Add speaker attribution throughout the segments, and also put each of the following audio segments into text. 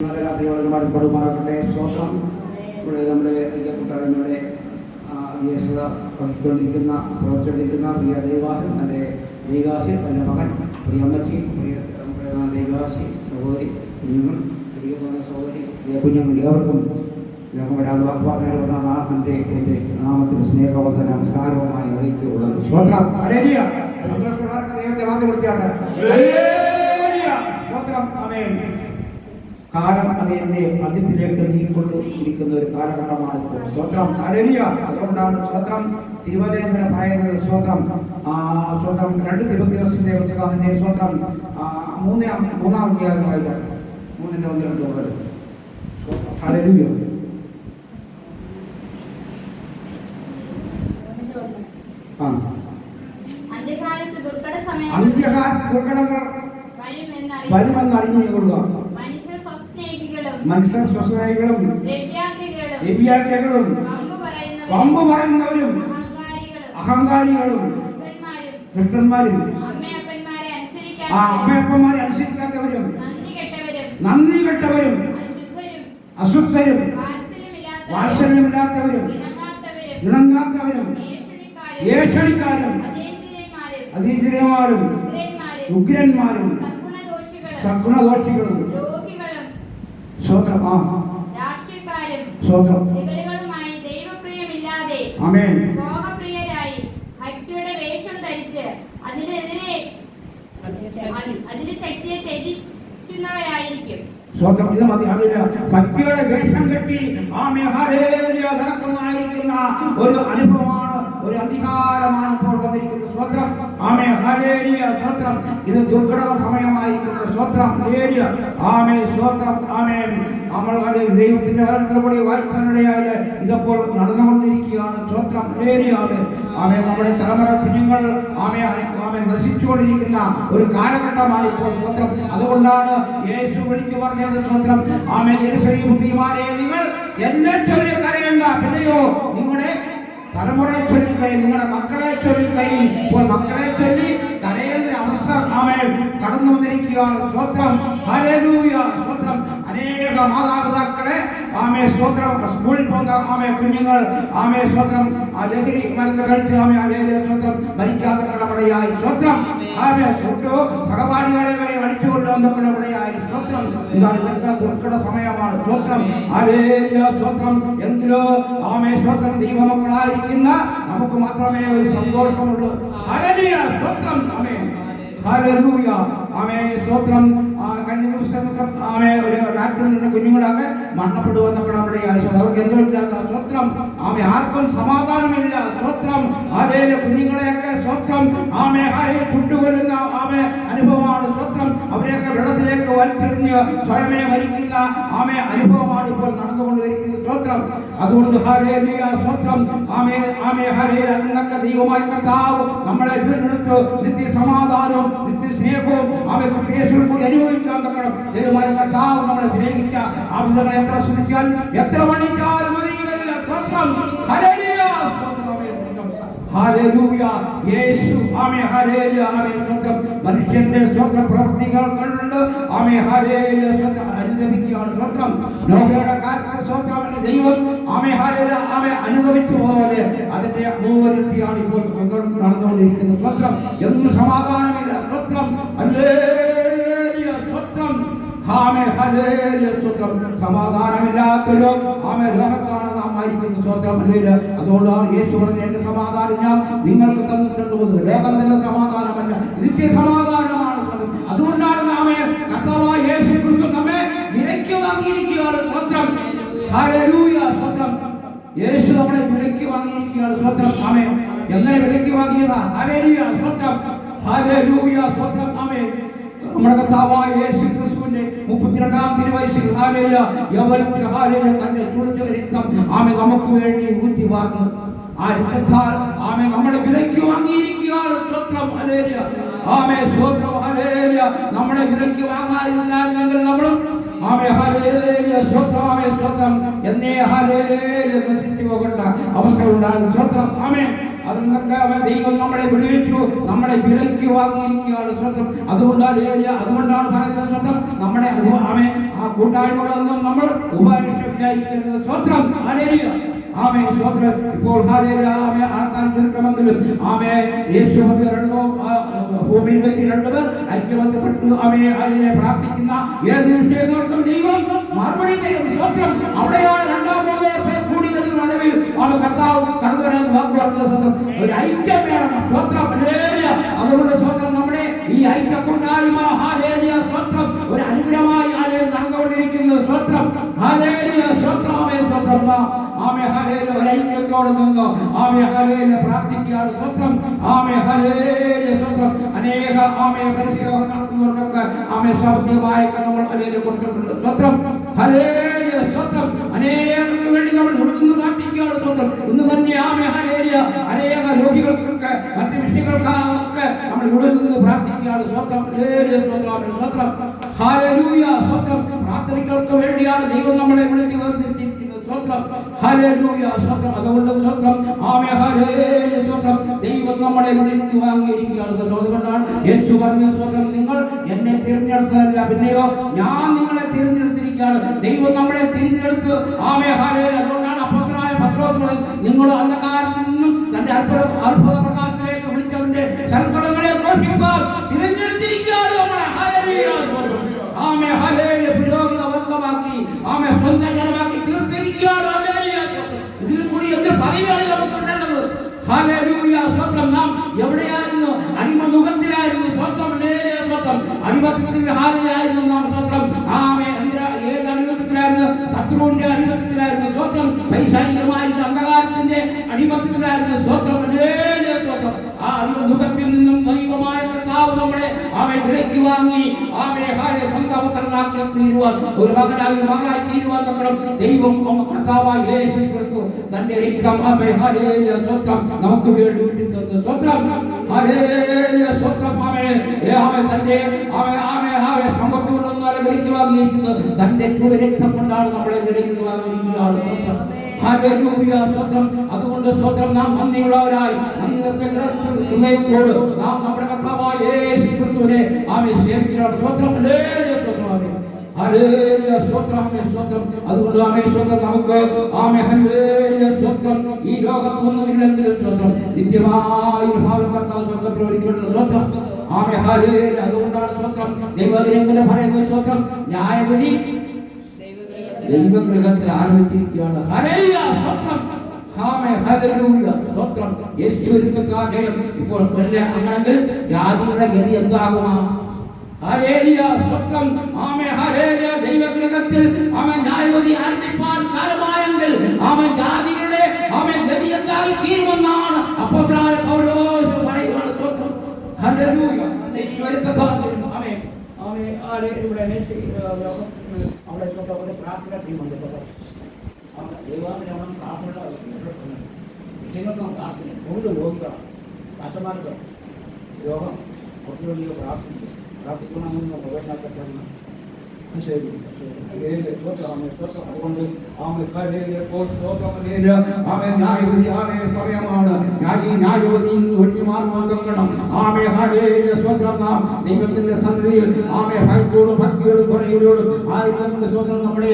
Speaker 1: പാടുമാറാകട്ടെ. സ്തോത്രം. ഇവിടെ നമ്മുടെ ഐക്യപ്പെട്ടാളിനോടെ ദേശീയത വഹിച്ചുകൊണ്ടിരിക്കുന്ന പ്രവർത്തിച്ചുകൊണ്ടിരിക്കുന്ന പ്രിയ ദൈവാസൻ, തൻ്റെ ദൈവാസി, തൻ്റെ മകൻ, പ്രിയ അമ്മച്ചി, പ്രിയ ദൈവാസി, സഹോദരി, കുഞ്ഞുങ്ങൾ, തിരികെ പോകുന്ന സഹോദരി, പ്രിയ കുഞ്ഞുങ്ങൾ, ഏവർക്കും ലോകം വരാതെ വാക്കുവാക്കാനുള്ള നാഥൻ്റെ എൻ്റെ നാമത്തിൽ സ്നേഹവത്ത നമസ്കാരവുമായി അറിയിക്കുള്ളത്. സ്തോത്രം. ഹല്ലേലൂയ. സന്തോഷമുള്ളവർക്ക് ദൈവത്തെ വാഴ്ത്തി കൊടുക്കുകയാണ്. ഹല്ലേലൂയ. സ്തോത്രം. ആമേൻ. കാലം അത് എന്നെ മധ്യത്തിലേക്ക് നീക്കൊണ്ടിരിക്കുന്ന ഒരു കാലഘട്ടമാണ് ഇപ്പോൾ. സ്തോത്രം. ഹല്ലേലൂയ. അതുകൊണ്ടാണ് സ്തോത്രം തിരുവചനം തന്നെ പറയുന്നത്. സ്തോത്രം. സ്തോത്രം 2 തിമോഥെയോസിന്റെ പുസ്തകത്തിന്റെ സ്തോത്രം 3-ാം അധ്യായമായിട്ട് 3:1-2 ഹല്ലേലൂയ.
Speaker 2: അന്ത്യകാലത്ത്
Speaker 1: ദുർഘടങ്ങൾ വരുമെന്ന് അറിഞ്ഞുകൊള്ളുക. മനുഷ്യർ സ്വസ്നേഹികളും ദിവ്യാർത്ഥികളും വമ്പ് പറയുന്നവരും അഹങ്കാരികളും ദുഷ്ടന്മാരും അമ്മയപ്പന്മാരെ അനുസരിക്കാത്തവരും നന്ദി കെട്ടവരും അശുദ്ധരും വാത്സല്യമില്ലാത്തവരും ഇണങ്ങാത്തവരും ഏഷണിക്കാരും അതീന്ദ്രിയന്മാരും ഉഗ്രന്മാരും സദ്ഗുണദോഷികളും സ്വോത്രം സ്വോത്രം ആമേൻ
Speaker 2: ഭോഗപ്രിയരായി ഭക്തിയുടെ വേഷം ധരിച്ച് അതിന്റെ ശക്തിയെ ത്യജിക്കുന്നവരായിരിക്കും.
Speaker 1: സ്വോത്രം. ഇത് മതി. അതില്ല ഭക്തിയുടെ വേഷം കെട്ടി നടക്കുന്നതായിരിക്കുന്ന ഒരു അനുഭവമാണ്, ഒരു അധികാരമാണ് ഇപ്പോൾ വന്നിരിക്കുന്നത്. സ്വോത്രം. ആമേ ഹല്ലേലൂയ. സ്വോത്രം. ഇത് ദുർഘട സമയമായിരിക്കുന്നു. സ്വോത്രം. ഹല്ലേലൂയ. ആമേ. സ്വോത്രം. ആമേ. നമ്മൾ ദൈവത്തിന്റെ വചനത്തിലൂടെ വായിക്കാനിടയാല് ഇതപ്പോൾ നടന്നുകൊണ്ടിരിക്കുകയാണ്. സ്വോത്രം. ഹല്ലേലൂയ. ആമേ. നമ്മുടെ തലമുറ കുഞ്ഞുങ്ങൾ ആമേ നശിച്ചുകൊണ്ടിരിക്കുന്ന ഒരു കാലഘട്ടമാണ് ഇപ്പോൾ. സ്വോത്രം. അതുകൊണ്ടാണ് യേശു വിളിച്ചു പറഞ്ഞത്. സ്വോത്രം. ആമേ. യെരൂശലേം പുത്രിമാരേ, നിങ്ങൾ എന്നെ ചൊല്ലി കരയണ്ട, പിന്നെയോ നിങ്ങളുടെ തലമുറയെ ചൊല്ലി കരയും, നിങ്ങളുടെ മക്കളെ ചൊല്ലി കരയും. ഇപ്പോൾ മക്കളെ ചൊല്ലി കരയേണ്ട അവസ്ഥ ആമേ കടന്നു വന്നിരിക്കുകയാണ്. സ്വോത്രം. ഹല്ലേലൂയ. സ്വോത്രം. അനേക മാതാപിതാക്കളെ ആമേ സ്തോത്രം സ്കൂളിൽ പോകുന്ന ആമേ കുഞ്ഞുങ്ങൾ ആമേ സ്തോത്രം ലഹരി മരുന്ന് കഴിച്ച് ആമേ ഹല്ലേലൂയ സ്തോത്രം മരിക്കാതെ കടമടയായി. സ്വോത്രം. ആമേ കുട്ടു സഹപാഠികളെ വരെ അടിച്ചുകൊണ്ടുവന്ന കടമടയായി. സ്വോത്രം. ഇതാണ് ഇതൊക്കെ ദുർഘട സമയമാണ്. സ്വോത്രം. ഹല്ലേലൂയ. സ്വോത്രം. എങ്കിലോ ആമേ സ്തോത്രം ദൈവമക്കളായിരിക്കുന്ന നമുക്ക് മാത്രമേ ഒരു സന്തോഷമുള്ളൂ. ഹല്ലേലൂയ. സ്വോത്രം. ആമേൻ. ഹല്ലേലൂയ. ആമേ. സ്തോത്രം. കഴിഞ്ഞ ദിവസങ്ങൾക്ക് ആമേ ഒരു ഡാക്ടറിന്റെ കുഞ്ഞുങ്ങളൊക്കെ മരണപ്പെടുവന്നപ്പോൾ അവിടെയായി. അവർക്ക് എന്തോ ഇല്ലാത്ത സ്വത്രം. ആമേ ആർക്കും സമാധാനമില്ല. സ്വത്രം. അതേലെ കുഞ്ഞുങ്ങളെയൊക്കെ സ്വത്രം ആമേ ആരെ ചുട്ടുകൊല്ലുന്ന ആമേ അനുഭവമാണ്. സ്വത്രം. അവരെയൊക്കെ വെള്ളത്തിലേക്ക് വലിച്ചെറിഞ്ഞ് സ്വയമേ മരിക്കുന്ന ആമേ അനുഭവമാണ് ഇപ്പോൾ നടന്നുകൊണ്ടിരിക്കുന്നത്. സ്വത്രം. അതുകൊണ്ട് ഹല്ലേലൂയ. സ്വത്രം. ആമേ ആമേ ഹല്ലേലൂയ. അതിനൊക്കെ ദൈവമായ കർത്താവ് നമ്മളെ വീണ്ടെടുത്ത് നിത്യ സമാധാനവും നിത്യ സ്നേഹവും ആമേ ക്രിസ്തുയേശുവിൽ കൂടി അനുഭവിക്കാൻ തക്കണം. ദൈവമായ കർത്താവ് നമ്മളെ സ്നേഹിച്ച ആ വിധങ്ങൾ എത്ര ശ്രദ്ധിച്ചാലും എത്ര വണ്ണിച്ചാലും മതിയില്ല. സ്വത്രം. ഹല്ലേലൂയ. ഹല്ലേലൂയ. യേശു ആമേ ഹല്ലേലൂയ. ആമേ സ്വത്രം. മനുഷ്യന്റെ സ്വത്രം പ്രവൃത്തികൾ കണ്ട് ആമേ ഹല്ലേലൂയ സ്വത്രം അനുദപിക്കുകയാണ്. സ്വത്രം. നോഹയുടെ കാലത്ത് സ്വത്രം ദൈവം ആമേ ഹല്ലേലൂയ ആമേ അനുദപിച്ച പോലെ അതിന്റെ 3 ഇരട്ടിയാണ് ഇപ്പോൾ നടന്നുകൊണ്ടിരിക്കുന്നത്. സ്വത്രം. എന്നും സമാധാനമില്ല. സ്വത്രം. ഹല്ലേലൂയ. സ്വത്രം. ആമേ ഹല്ലേലൂയ. സ്വത്രം. സമാധാനമില്ലാത്തൊരു ആമേ ലോകത്താണ് നാം ആയിരിക്കുന്നത്. സ്വത്രം. ഹല്ലേലൂയ. അതുകൊണ്ടാണ് യേശു പറഞ്ഞ എന്റെ സമാധാനം ഞാൻ നിങ്ങൾക്ക് തന്നിട്ടുണ്ട്. ലോകം തന്നെ സമാധാനമല്ല, നിത്യ സമാധാനമാണ്. അതുകൊണ്ടാണ് നാമേ കർത്താവായ യേശു ക്രിസ്തു നമ്മെ വിലയ്ക്ക് വാങ്ങിയിരിക്കുകയാണ്. സ്വത്രം. ഹല്ലേലൂയ. സ്വത്രം. യേശു നമ്മളെ വിലയ്ക്ക് വാങ്ങിയിരിക്കുകയാണ്. സ്വത്രം. ആമേ. എങ്ങനെ വിലയ്ക്ക് വാങ്ങിയതാ? ഹല്ലേലൂയ. സ്വത്രം. ഹല്ലേലൂയ. സ്വത്രം. ആമേ. നമ്മുടെ കർത്താവായ യേശു ക്രിസ്തുവിന്റെ 32-ാം തിരുവയസ്സിൽ ഹല്ലേലൂയ യൗവനത്തിൽ ഹല്ലേലൂയ തന്റെ ചുളിച്ച രക്തം ആമേ നമുക്ക് വേണ്ടി ഊറ്റി വാർന്നു. ആ രക്തത്താൽ ആമേ നമ്മളെ വിലയ്ക്ക് വാങ്ങിയിരിക്കുകയാണ്. സ്വത്രം. ഹല്ലേലൂയ. ആമേ. സ്വത്രം. ഹല്ലേലൂയ. നമ്മളെ വിലയ്ക്ക് വാങ്ങാതിരുന്നായിരുന്നെങ്കിൽ നമ്മളും ആമേ ഹല്ലേലൂയ സ്വത്രം. ആമേ. സ്വത്രം. എന്നേ ഹല്ലേലൂയ നശിച്ചു പോകേണ്ട അവസ്ഥ ഉണ്ടാകും. സ്വത്രം. ആമേ. അതിൽ നിന്നൊക്കെ ദൈവം നമ്മളെ വിടുവിച്ചു, നമ്മളെ വിലയ്ക്ക് വാങ്ങിയിരിക്കുകയാണ്. സ്വന്തം അതുകൊണ്ടാണ് പറയുന്നത് സ്വന്തം നമ്മുടെ ആ കൂട്ടായ്മകളൊന്നും നമ്മൾ ഉപേക്ഷ വിചാരിക്കുന്നത്. സ്വത്രം ആമേ സ്വത്രം. ഇപ്പോൾ ആൾക്കാർ ചുരുക്കമെങ്കിലും യേശു ഭൂമിയിൽ വെച്ച് രണ്ടുപേർ ഐക്യബന്ധപ്പെട്ടു അതിനെ പ്രാർത്ഥിക്കുന്ന ഏത് വിഷയങ്ങൾക്കും ദൈവം മറുപടി തരും. സ്വത്രം. അവിടെയാണ് രണ്ടാം പേർ കൂടി വരുന്ന നടുവിൽ കർത്താവ് കരുതരാൻ വാക്കുവാക്കുന്നത്. ഒരു ഐക്യം വേണം. സ്വത്രം. അതുകൊണ്ട് സ്വത്രം നമ്മുടെ ഈ ഐക്യ കൂട്ടായ്മ സ്വത്രം ഒരു അനുഗ്രഹമായി നടന്നുകൊണ്ടിരിക്കുന്നത്. സ്വത്രം. സ്വത്രം. ഐക്യത്തോടെ നിന്ന് പ്രാർത്ഥിക്കുകയാണ്. സ്വത്രം. സ്വത്രം. അനേക പരിശോധന നടത്തുന്നവർക്കൊക്കെ സാമ്പത്തികമായൊക്കെ നമ്മൾ കൊടുത്തിട്ടുണ്ട്. സ്വത്രം. സ്വത്രം. അനേകർക്ക് വേണ്ടി നമ്മൾ ഉണർന്ന് പ്രാർത്ഥിക്കുകയാണ്. സ്വത്രം. ഇന്ന് തന്നെ അനേക രോഗികൾക്കൊക്കെ മറ്റു വിഷയങ്ങൾക്കൊക്കെ നമ്മൾ ഉണർന്ന് പ്രാർത്ഥിക്കുകയാണ്. സ്വത്രം. സ്വത്രം. സ്വത്രം. പ്രാർത്ഥനകൾക്ക് വേണ്ടിയാണ് ദൈവം നമ്മളെ വിളിച്ച് വേർതിരിച്ചിരിക്കുന്നത്. സ്വത്രം. സ്വത്രം. അതുകൊണ്ട് സ്വത്രം. സ്വത്രം. ദൈവം നമ്മളെ വിളിച്ചു വാങ്ങിയിരിക്കുകയാണ്. അതുകൊണ്ടാണ് യേശു പറഞ്ഞ സ്വത്രം, നിങ്ങൾ എന്നെ തിരഞ്ഞെടുത്തതല്ല, പിന്നെയോ ഞാൻ നിങ്ങളെ തിരഞ്ഞെടുത്തിരിക്കുകയാണ്. ദൈവം നമ്മളെ തിരഞ്ഞെടുത്ത് അതുകൊണ്ടാണ് അപ്പോസ്തലനായ പത്രോസ് പറഞ്ഞത്, നിങ്ങൾ അന്ധകാരത്തിൽ നിന്നും തന്റെ അത്ഭുത പ്രകാശത്തിലേക്ക് വിളിച്ചവന്റെ സൽഗുണങ്ങളെ ഘോഷിക്കാൻ തിരഞ്ഞെടുത്തിരിക്കുകയാണ് നമ്മളെ. പുരോഗതി വർഗമാക്കി സ്വന്തം ജനമാക്കി തീർത്തിരിക്കുകയാണ്. ഇതിൽ കൂടി എന്ത് പറയുകയാണ് നമുക്ക് ഉണ്ടേണ്ടത്? സ്വത്രം. നാം എവിടെയായിരുന്നു? അടിമമുഖത്തിലായിരുന്നു. സ്വത്രം. സ്വത്രം. അടിമത്തത്തിൽ ഹാലിലായിരുന്നു നാം. സ്വത്രം. ഏത് അടിമത്തത്തിലായിരുന്നു? ശത്രുവിന്റെ അടിമത്തത്തിലായിരുന്നു. സ്വത്രം. പൈശാചികമായിരുന്നു അന്ധകാരത്തിന്റെ അടിമത്തത്തിലായിരുന്നു. സ്വത്രം. സ്വത്രം. ആ അടിമമുഖത്തിൽ നിന്നും ദൈവമായ കർത്താവ് നമ്മളെ വിലയ്ക്ക് വാങ്ങി സ്വന്തപുത്രനാക്കി തീരുവാൻ, ഒരു മകനായി മകളായി തീരുവാൻ നോക്കണം. ദൈവം കർത്താവായി യേശു ക്രിസ്തു തന്റെ രക്തം സ്വത്രം നമുക്ക് വേണ്ടി തന്നു. സ്വത്രം. സ്വത്രം. തന്റെ സമ്പത്ത് കൊണ്ടൊന്നും വിലയ്ക്ക് വാങ്ങിയിരിക്കുന്നത് തന്റെ രക്തം കൊണ്ടാണ് നമ്മളെ വിലയ്ക്ക് വാങ്ങിയിരിക്കുകയാണ്. സ്വത്രം. അതുകൊണ്ട് സ്വത്രം നാം നന്ദിയുള്ളവരായി ഹൃദയത്തോട് നാം നമ്മുടെ കർത്താവായ യേശു ക്രിസ്തുവിനെ സേവിക്കണം. സ്വത്രം. സ്വത്രം. അതുകൊണ്ട് സ്വത്രം നമുക്ക് സ്വത്രം ഈ ലോകത്തൊന്നും ഇല്ലെങ്കിലും സ്വത്രം നിത്യമായി കർത്താവ് സ്വർഗത്തിൽ ഒരുക്കിയിട്ടുള്ള സ്വത്രം. അതുകൊണ്ടാണ് സ്വത്രം ദൈവത്തിനെങ്ങനെ പറയുന്നത്? സ്വത്രം. ന്യായവിധി ദൈവഗൃഹത്തിൽ ആരംഭിച്ചിരിക്കുകയാണ്. ഇപ്പോൾ അങ്ങനെങ്കിൽ ജാതിയുടെ ഗതി എന്താകുമാ? ദൈവഗൃഹത്തിൽ ന്യായവിധി ആരംഭിപ്പാൻ കാലമായെങ്കിൽ ജാതിയുടെ ഗതി എന്തായി തീരുമെന്നാണ് അപ്പോസ്തലനായ പൗലോസ് പറയുന്നത്. ഇവിടെ അവിടെ പ്രാർത്ഥന ചെയ്യുന്നുണ്ട്. ദൈവാഗ്രഹം പ്രാർത്ഥന വിഷയങ്ങൾക്കും പ്രാർത്ഥന കൂടുതൽ രോഗികളാണ്. ഡാക്ടർമാർക്ക് രോഗം കുറച്ച് വലിയ പ്രാർത്ഥിക്കണമെന്ന് പ്രവേശനപ്പെട്ടെന്ന് അതുകൊണ്ട് സമയമാണ്. ഒഴിഞ്ഞു മാറുവാൻ വെക്കണം. ദൈവത്തിന്റെ സന്നിധിയിൽ ഭയത്തോടും ഭക്തിയോടും പറയലോടും ആയിരുന്നു സ്വന്തം നമ്മുടെ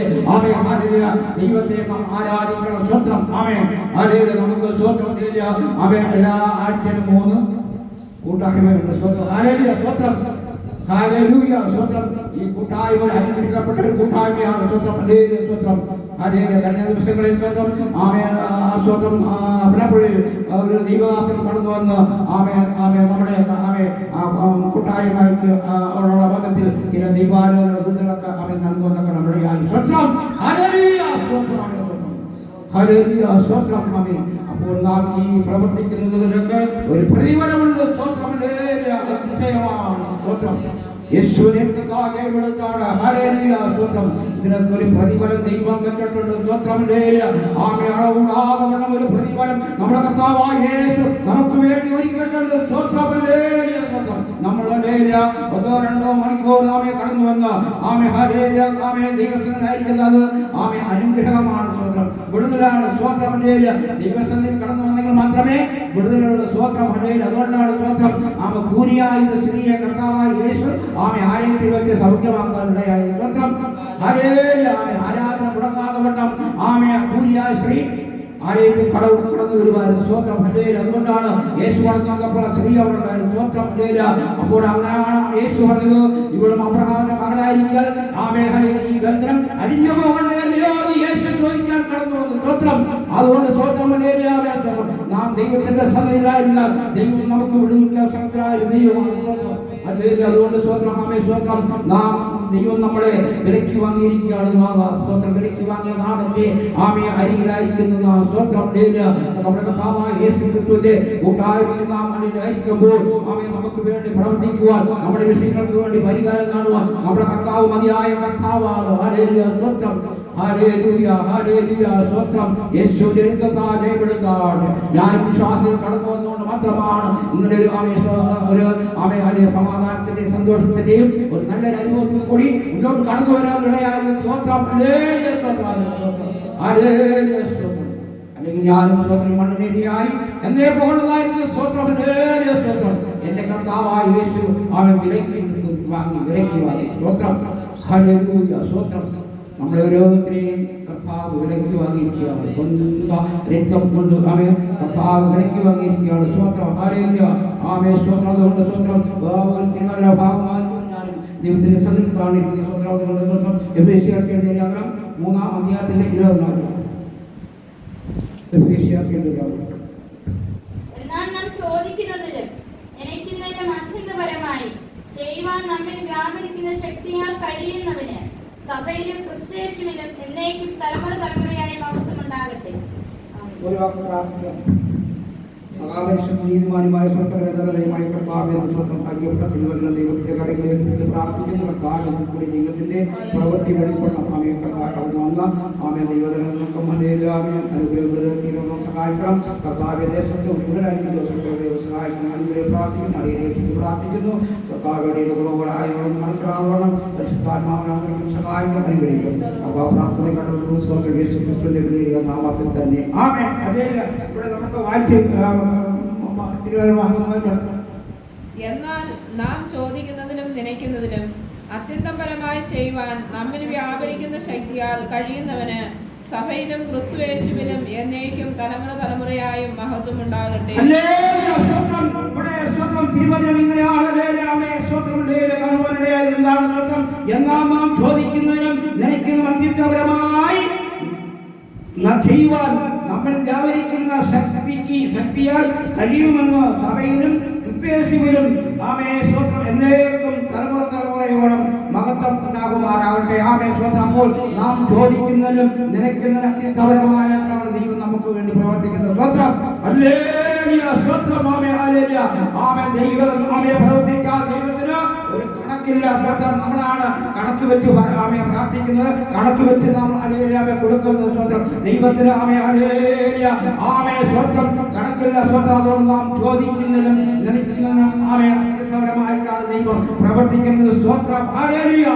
Speaker 1: ദൈവത്തെ ആരാധിക്കണം. സ്വന്തം നമുക്ക് സ്വന്തം എല്ലാ ആഴ്ചയിലും 3 കൂട്ടായ്മയുണ്ട്. സ്വന്തം സ്വന്തം ഈ കൂട്ടായ്മ അനുഗ്രഹിക്കപ്പെട്ട ഒരു കൂട്ടായ്മയാണ്. സ്വന്തം സ്വന്തം കഴിഞ്ഞ ദിവസങ്ങളിൽ സ്വന്തം സ്വന്തം പുലപ്പുഴയിൽ ഒരു ദൈവദാസൻ കടന്നു വന്ന് നമ്മുടെ കൂട്ടായ്മയ്ക്ക് ഉള്ള ബന്ധത്തിൽ ചില ദൈവാലോചന കൂടുതലൊക്കെ നൽകുമെന്നൊക്കെ നമ്മുടെ സ്വന്തം സ്വന്തം. അപ്പോൾ നാം ഈ പ്രവർത്തിക്കുന്നതിനൊക്കെ ഒരു പ്രതിഫലമുണ്ട്. യേശുവിനെ സ്വത്രം. ഇതിനൊക്കെ ഒരു പ്രതിഫലം ദൈവം വെച്ചിട്ടുണ്ട്. സ്വത്രം ആമേ അളവുകൂടാതെ വണ്ണം ഒരു പ്രതിഫലം നമ്മുടെ കർത്താവായ യേശു നമുക്ക് വേണ്ടി ഒരുക്കിയിട്ടുണ്ട്. സ്വത്രം നമ്മളുടെ ഒന്നോ രണ്ടോ മണിക്കൂർ ആമേ കടന്നു വന്ന് ആമേ ആമേ ദൈവത്തിനായിരിക്കുന്നത് ആമേ അനുഗ്രഹമാണ്. സ്വത്രം വിടുതലാണ്. സ്വത്രം ദൈവസന്നിധിയിൽ കടന്നു വന്നെങ്കിൽ മാത്രമേ വിടുതലുള്ള സ്വത്രം. അതുകൊണ്ടാണ് സ്വത്രം ആമ കൂരിയായ സ്ത്രീയെ കർത്താവായ യേശു ആമെ ആലയത്തിൽ വെച്ച് സൗഖ്യമാക്കാനിടയായി. സ്വത്രം ആമെ ആരാധന മുടങ്ങാതെ വണ്ണം ആമെ കൂരിയായ സ്ത്രീ ആലയത്തിൽ കടന്നു വരുവാനും. സ്വത്രം അതുകൊണ്ടാണ് യേശു കടന്നു വന്നപ്പോൾ സ്ത്രീ അവിടെ ഉണ്ടായിരുന്നു. സ്വത്രം അപ്പോൾ അങ്ങനെയാണ് യേശു പറഞ്ഞത്, ഇവളും അബ്രഹാമിന്റെ മകളായിരിക്കൽ ആമേ ഈ ബന്ധനം അടിഞ്ഞു പോകണ്ടല്ലോ യേശു ചോദിക്കാൻ കടന്നു വന്നു. സ്വത്രം അതുകൊണ്ട് സ്വത്രം നാം ദൈവത്തിന്റെ സന്നിധിയിലായിരുന്നാൽ ദൈവം നമുക്ക് വിടുവിക്കാൻ ശക്തരായ ദൈവമാണ്. സ്വത്രം അതുകൊണ്ട് സ്വത്രം ആമേ സ്വത്രം നാം ദൈവം നമ്മളെ വിലയ്ക്ക് വാങ്ങിയിരിക്കുകയാണ്. സ്വത്രം വിലയ്ക്ക് വാങ്ങിയ നാഥന്റെ ആമേ അരികിലായിരിക്കുന്ന സ്വത്രം നമ്മുടെ കർത്താവായ യേശു ക്രിസ്തുവിന്റെ കൂട്ടായ്മയിൽ നാം അണിയിലായിരിക്കുമ്പോൾ ആമേ നമുക്ക് വേണ്ടി പ്രവർത്തിക്കുവാൻ, നമ്മുടെ വിഷയങ്ങൾക്ക് വേണ്ടി പരിഹാരം കാണുവാൻ നമ്മുടെ കർത്താവ് മതിയായ കർത്താവാണ്. ഹല്ലേലൂയ സ്വത്രം ഹല്ലേലൂയ ഹല്ലേലൂയ സ്വത്രം. യേശുവിന്റെ രക്തത്താൽ ജയപ്പെടുത്താണ്. ഞാൻ വിശ്വാസത്തിൽ കടന്നു വന്നുകൊണ്ട് മാത്രമാണ് ഇങ്ങനെ ഒരു ആമേ സമാധാനത്തിന്റെ സന്തോഷത്തിന്റെയും ഒരു നല്ലൊരു അനുഭവത്തിൽ കൂടി മുന്നോട്ട് കടന്നു വരാൻ ഇടയായത്. സ്വത്രം അല്ലെങ്കിൽ ഞാനും സ്വത്രം മണ്ണിനെതിരായി എന്നേ പോകേണ്ടതായിരുന്നു. സ്വത്രം സ്വത്രം എന്റെ കർത്താവായ യേശു അവൻ വിലയ്ക്ക് വാങ്ങി സ്വത്രം ഹല്ലേലൂയ സ്വത്രം. നമ്മളെ ഓരോരുത്തരെയും കർത്താവ് വിലയ്ക്ക് വാങ്ങിയിരിക്കുകയാണ്. സ്വന്തം രക്തം കൊണ്ട് ആമേ കർത്താവ് വിലയ്ക്ക് വാങ്ങിയിരിക്കുകയാണ്. സ്വത്രം ഹല്ലേലൂയ ആമേ സ്വത്രം. അതുകൊണ്ട് സ്വത്രം തിരുവല്ല ഭാഗമായി ദൈവത്തിന്റെ സന്നിധിയിലാണ് സ്വത്രം. സ്വത്രം എഫേസ്യർക്ക് എഴുതിയ ലേഖനം 3-ാം അധ്യായത്തിന്റെ 24. എഫേസ്യർക്ക് എഴുതിയ ലേഖനം
Speaker 2: ചെയ്യുവാൻ നമ്മിൽ വ്യാപരിക്കുന്ന ശക്തിയാൽ കഴിയുന്നവന് സഭയിലും ക്രിസ്തുയേശുവിലും എന്നേക്കും തലമുറയായി മഹത്വമുണ്ടാകട്ടെ.
Speaker 1: ഒരു വാക്ക് പ്രാർത്ഥിക്കാം. നീതിമാനുമായ സ്വന്തമായ ദൈവത്തിന്റെ കരങ്ങളിലേക്ക് പ്രാർത്ഥിക്കുന്ന കർത്താവ് കൂടി ദൈവത്തിന്റെ പ്രവൃത്തി വെളിപ്പെടണം. ആമേ കർത്താവ് വന്ന ആമേ ദൈവത്തിനും സഹായിക്കണം. കർത്താവ് ദേശത്ത് കൂടുതലായിരിക്കും സഹായിക്കണം. അനുഗ്രഹം പ്രാർത്ഥിക്കുന്നു. അടിയേക്ക് പ്രാർത്ഥിക്കുന്നു. കർത്താവിടെ നടക്കാവണം. പരിശുദ്ധാത്മാവിനും സഹായിക്കണം. അനുഗ്രഹിക്കും. അപ്പോൾ പ്രാർത്ഥന കണ്ടുകൊണ്ട് നാമത്തിൽ തന്നെ ആമേ. അതേ ഇവിടെ നമുക്ക് വായിച്ച്
Speaker 3: എന്നാൽ നാം ചോദിക്കുന്നതിനും നനയ്ക്കുന്നതിനും അത്യന്തപരമായി ചെയ്യുവാൻ നമ്മിൽ വ്യാപരിക്കുന്ന ശക്തിയാൽ കഴിയുന്നവന് സഭയിലും ക്രിസ്തുയേശുവിലും എന്നേക്കും തലമുറയായും മഹത്വം ഉണ്ടാകട്ടെ.
Speaker 1: നാം ചോദിക്കുന്നതിനും നനയ്ക്കുന്നതിനും അത്യന്തപരമായി ചെയ്യുവാൻ നമ്മൾ വ്യാപരിക്കുന്ന ശക്തിയാൽ കഴിയുമെന്ന് സഭയിലും ക്രിസ്തുയേശുവിലും ആമേ സ്വത്രം എന്നേക്കും തലമുറയോളം മഹത്വം ഉണ്ടാകുമാറാകട്ടെ. ആമേ സ്വത്രം. അപ്പോൾ നാം ചോദിക്കുന്നതിലും നിലയ്ക്കുന്നതിനും അത്യന്തപരമായിട്ടാണ് ദൈവം നമുക്ക് വേണ്ടി പ്രവർത്തിക്കുന്നത്. സ്വത്രം ഹല്ലേലൂയ സ്വത്രം. ആമേ ഹല്ലേലൂയ ആമേ. ദൈവം ആമേ പ്രവർത്തിക്കാൻ ദൈവത്തിന് ഒരു കണക്കില്ല. സ്വത്രം നമ്മളാണ് കണക്ക് വെച്ച് ആമേ പ്രാർത്ഥിക്കുന്നത്, കണക്ക് വെച്ച് നാം ഹല്ലേലൂയ കൊടുക്കുന്നത്. സ്വത്രം ദൈവത്തിന് ആമേ ഹല്ലേലൂയ ആമേ സ്വത്രം കണക്കില്ല. സ്വത്രം അതുകൊണ്ട് നാം ചോദിക്കുന്നതിനും നിലയ്ക്കുന്നതിനും ആമേ അത്യന്തപരമായിട്ടാണ് ദൈവം പ്രവർത്തിക്കുന്നത്. സ്വത്രം ഹല്ലേലൂയ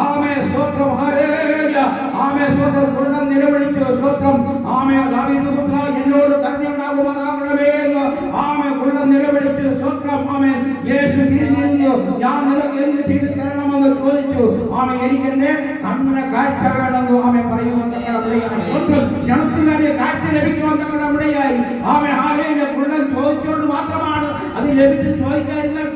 Speaker 1: ആമേ സ്വത്രം ഹല്ലേലൂയ ആമേ സ്വത്രം. കുരുടൻ നിലവിളിച്ചു. സ്വത്രം ആമേ ദാവീദ് പുത്ര എന്നോട് കരുണയുണ്ടാകുമാറാകണമേ എന്ന് ആമേ കുരുടൻ നിലവിളിച്ചു. സ്വത്രം ആമേ. യേശു തിരിഞ്ഞു നിന്നു. ഞാൻ നിനക്ക് എന്ത് ചെയ്ത് തരണമെന്ന് ചോദിച്ചു. ആമേ എനിക്കെന്നെ കണ്ണിന് കാഴ്ച വേണമെന്ന് ആമേ പറയുവാൻ തക്കടമുടയായി. സ്വത്രം ക്ഷണത്തിൽ തന്നെ കാഴ്ച ലഭിക്കുവാൻ തക്കടമുടയായി. ആമേ ഹല്ലേലൂയ. കുരുടൻ ചോദിച്ചുകൊണ്ട് മാത്രമാണ് അത് ലഭിച്ച് ചോദിക്കാതിരുന്നാൽ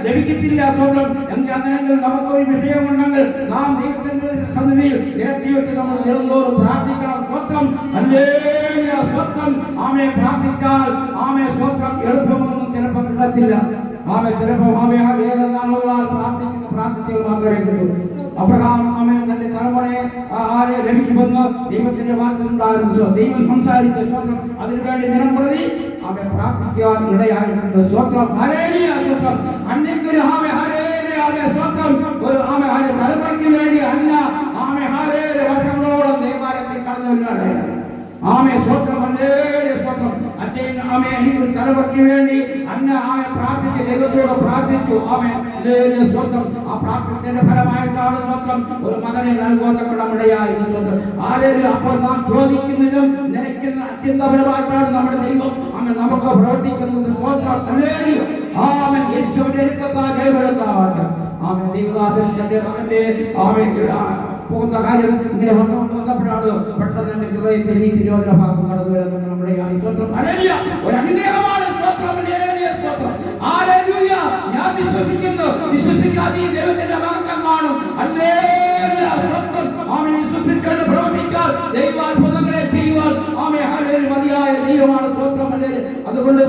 Speaker 1: ലഭിക്കത്തില്ല. സ്വത്രം അങ്ങനെയെങ്കിൽ നമുക്കൊരു വിഷയമുണ്ടെങ്കിൽ നാം ദൈവത്തിന്റെ സന്നിധിയിൽ നിരത്തി വെച്ച് നമ്മൾ നിരന്തോറും പ്രാർത്ഥിക്കണം. സ്വത്രം ഹല്ലേലൂയ സ്വത്രം ആമേ. പ്രാർത്ഥിച്ചാൽ ആമേ സ്വത്രം എളുപ്പമൊന്നും ചിലപ്പോൾ കിട്ടത്തില്ല. ആമേ ചിലപ്പോൾ ആമേ വേറെ നാളുകളാൽ പ്രാർത്ഥിച്ചാൽ മാത്രമേ കിട്ടൂ. അബ്രഹാം ആമേ തന്റെ തലമുറയെ ആരെ ലഭിക്കുമെന്ന് ദൈവത്തിന്റെ വാക്കുണ്ടായിരുന്നു. ദൈവം സംസാരിച്ച സ്വത്രം അതിനുവേണ്ടി നിരന്തരം ആമേ പ്രാർത്ഥിക്കാൻ ഇടയായിട്ടുണ്ട്. സ്വത്രം ഹല്ലേലൂയ സ്വത്രം. അന്യക്കൊരു ആമേ ഹല്ലേലൂയ ആമേ സ്വത്രം ഒരു ആമേ തലമുറയ്ക്ക് വേണ്ടി അന്ന ആമേ ഹല്ലേലൂയ ആമേ എനിക്ക് തലമുറയ്ക്ക് വേണ്ടി ആമേ പ്രാർത്ഥിച്ച് ദൈവത്തോട് പ്രാർത്ഥിച്ചു. ആമേ സ്വന്തം ആ പ്രാർത്ഥനയുടെ ഫലമായിട്ടാണ് സ്വന്തം ഒരു മകനെ നൽകുവാനിടയായത്. സ്വന്തം അപ്പോൾ നാം ചോദിക്കുന്നതും നിലയ്ക്കുന്ന അത്യന്തപരമായിട്ടാണ് നമ്മുടെ ദൈവം ആമേ നമുക്ക് പ്രവർത്തിക്കുന്നത്. ആമൻ യേശുവിന്റെ രക്തത്താൽ ജയമെടുത്താവട്ടെ. ആമേ ദൈവദാസൻ തന്റെ മകന്റെ ആമേ പോകുന്ന കാര്യം ഇങ്ങനെ വന്നുകൊണ്ട് വന്നപ്പോഴാണ് പെട്ടെന്ന് എന്റെ ഹൃദയത്തിൽ ഈ തിരുവചന ഭാഗം കടന്നു വരുന്നത്. നമ്മുടെ ഒരു അനുഗ്രഹമാണ്. ഞാൻ വിശ്വസിക്കുന്നു. വിശ്വസിക്കാതെ ഈ ദൈവത്തിന്റെ മഹത്വം കാണും. വിശ്വസിച്ചുകൊണ്ട് പ്രവർത്തിക്കാൻ ദൈവാത്ഭുതങ്ങളെ ചെയ്യുവാൻ ആമേ ഹല്ലേലൂയ മതിയായ ദൈവമാണ്. അതുകൊണ്ട്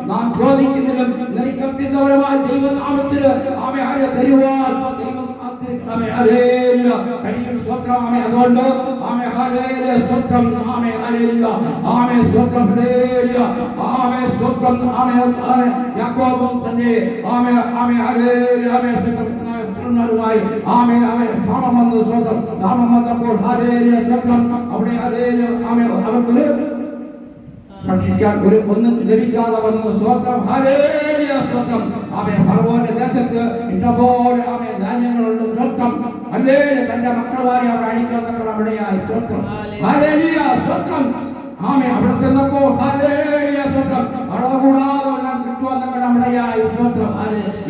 Speaker 1: നാം ചോദിക്കുന്നതിലും നിരക്കത്തിൻ്റെപരമായ ദൈവനാമത്തിന് ആമേ ഹല്ലേലൂയ തരുവാൻ ദൈവം കഴിയും. സ്തോത്രം. ആമേ അതുകൊണ്ട് ആമേ ഹല്ലേലൂയ സ്തോത്രം. ആമേ ഹല്ലേലൂയ. ആമേ സ്തോത്രം. ഹല്ലേലൂയ. ആമേ സ്തോത്രം. ആമേ യാക്കോബും തന്നെ ആമേ ആമേ ഹല്ലേലൂയ. ആമേ പുത്രന്മാരുമായി ആമേ ആമേ നാമം വന്നു. സ്തോത്രം. നാമം വന്നപ്പോൾ ഹല്ലേലൂയ സ്തോത്രം. അവിടെ ഹല്ലേലൂയ ആമേ അവർക്കൊരു ഭക്ഷിക്കാൻ ഒന്നും ലഭിക്കാതെ വന്നു. സ്തോത്രം. ഹല്ലേലൂയ സ്തോത്രം. ആമേ ഫറവോന്റെ ദേശത്ത് ഇഷ്ടംപോലെ ആമേ ധാന്യങ്ങളുണ്ട്. സ്തോത്രം. ഹല്ലേലൂയ. തന്റെ മക്കളാരെ അവിടെ അടിക്കാൻ അവിടെയായി. സ്തോത്രം. ഹല്ലേലൂയ സ്തോത്രം. ആമേ അവിടെ ചെന്നപ്പോ ഹല്ലേലൂയ സ്തോത്രം. അളവുകൂടാതെ കിട്ടുവാൻ അവിടെയായി. സ്തോത്രം.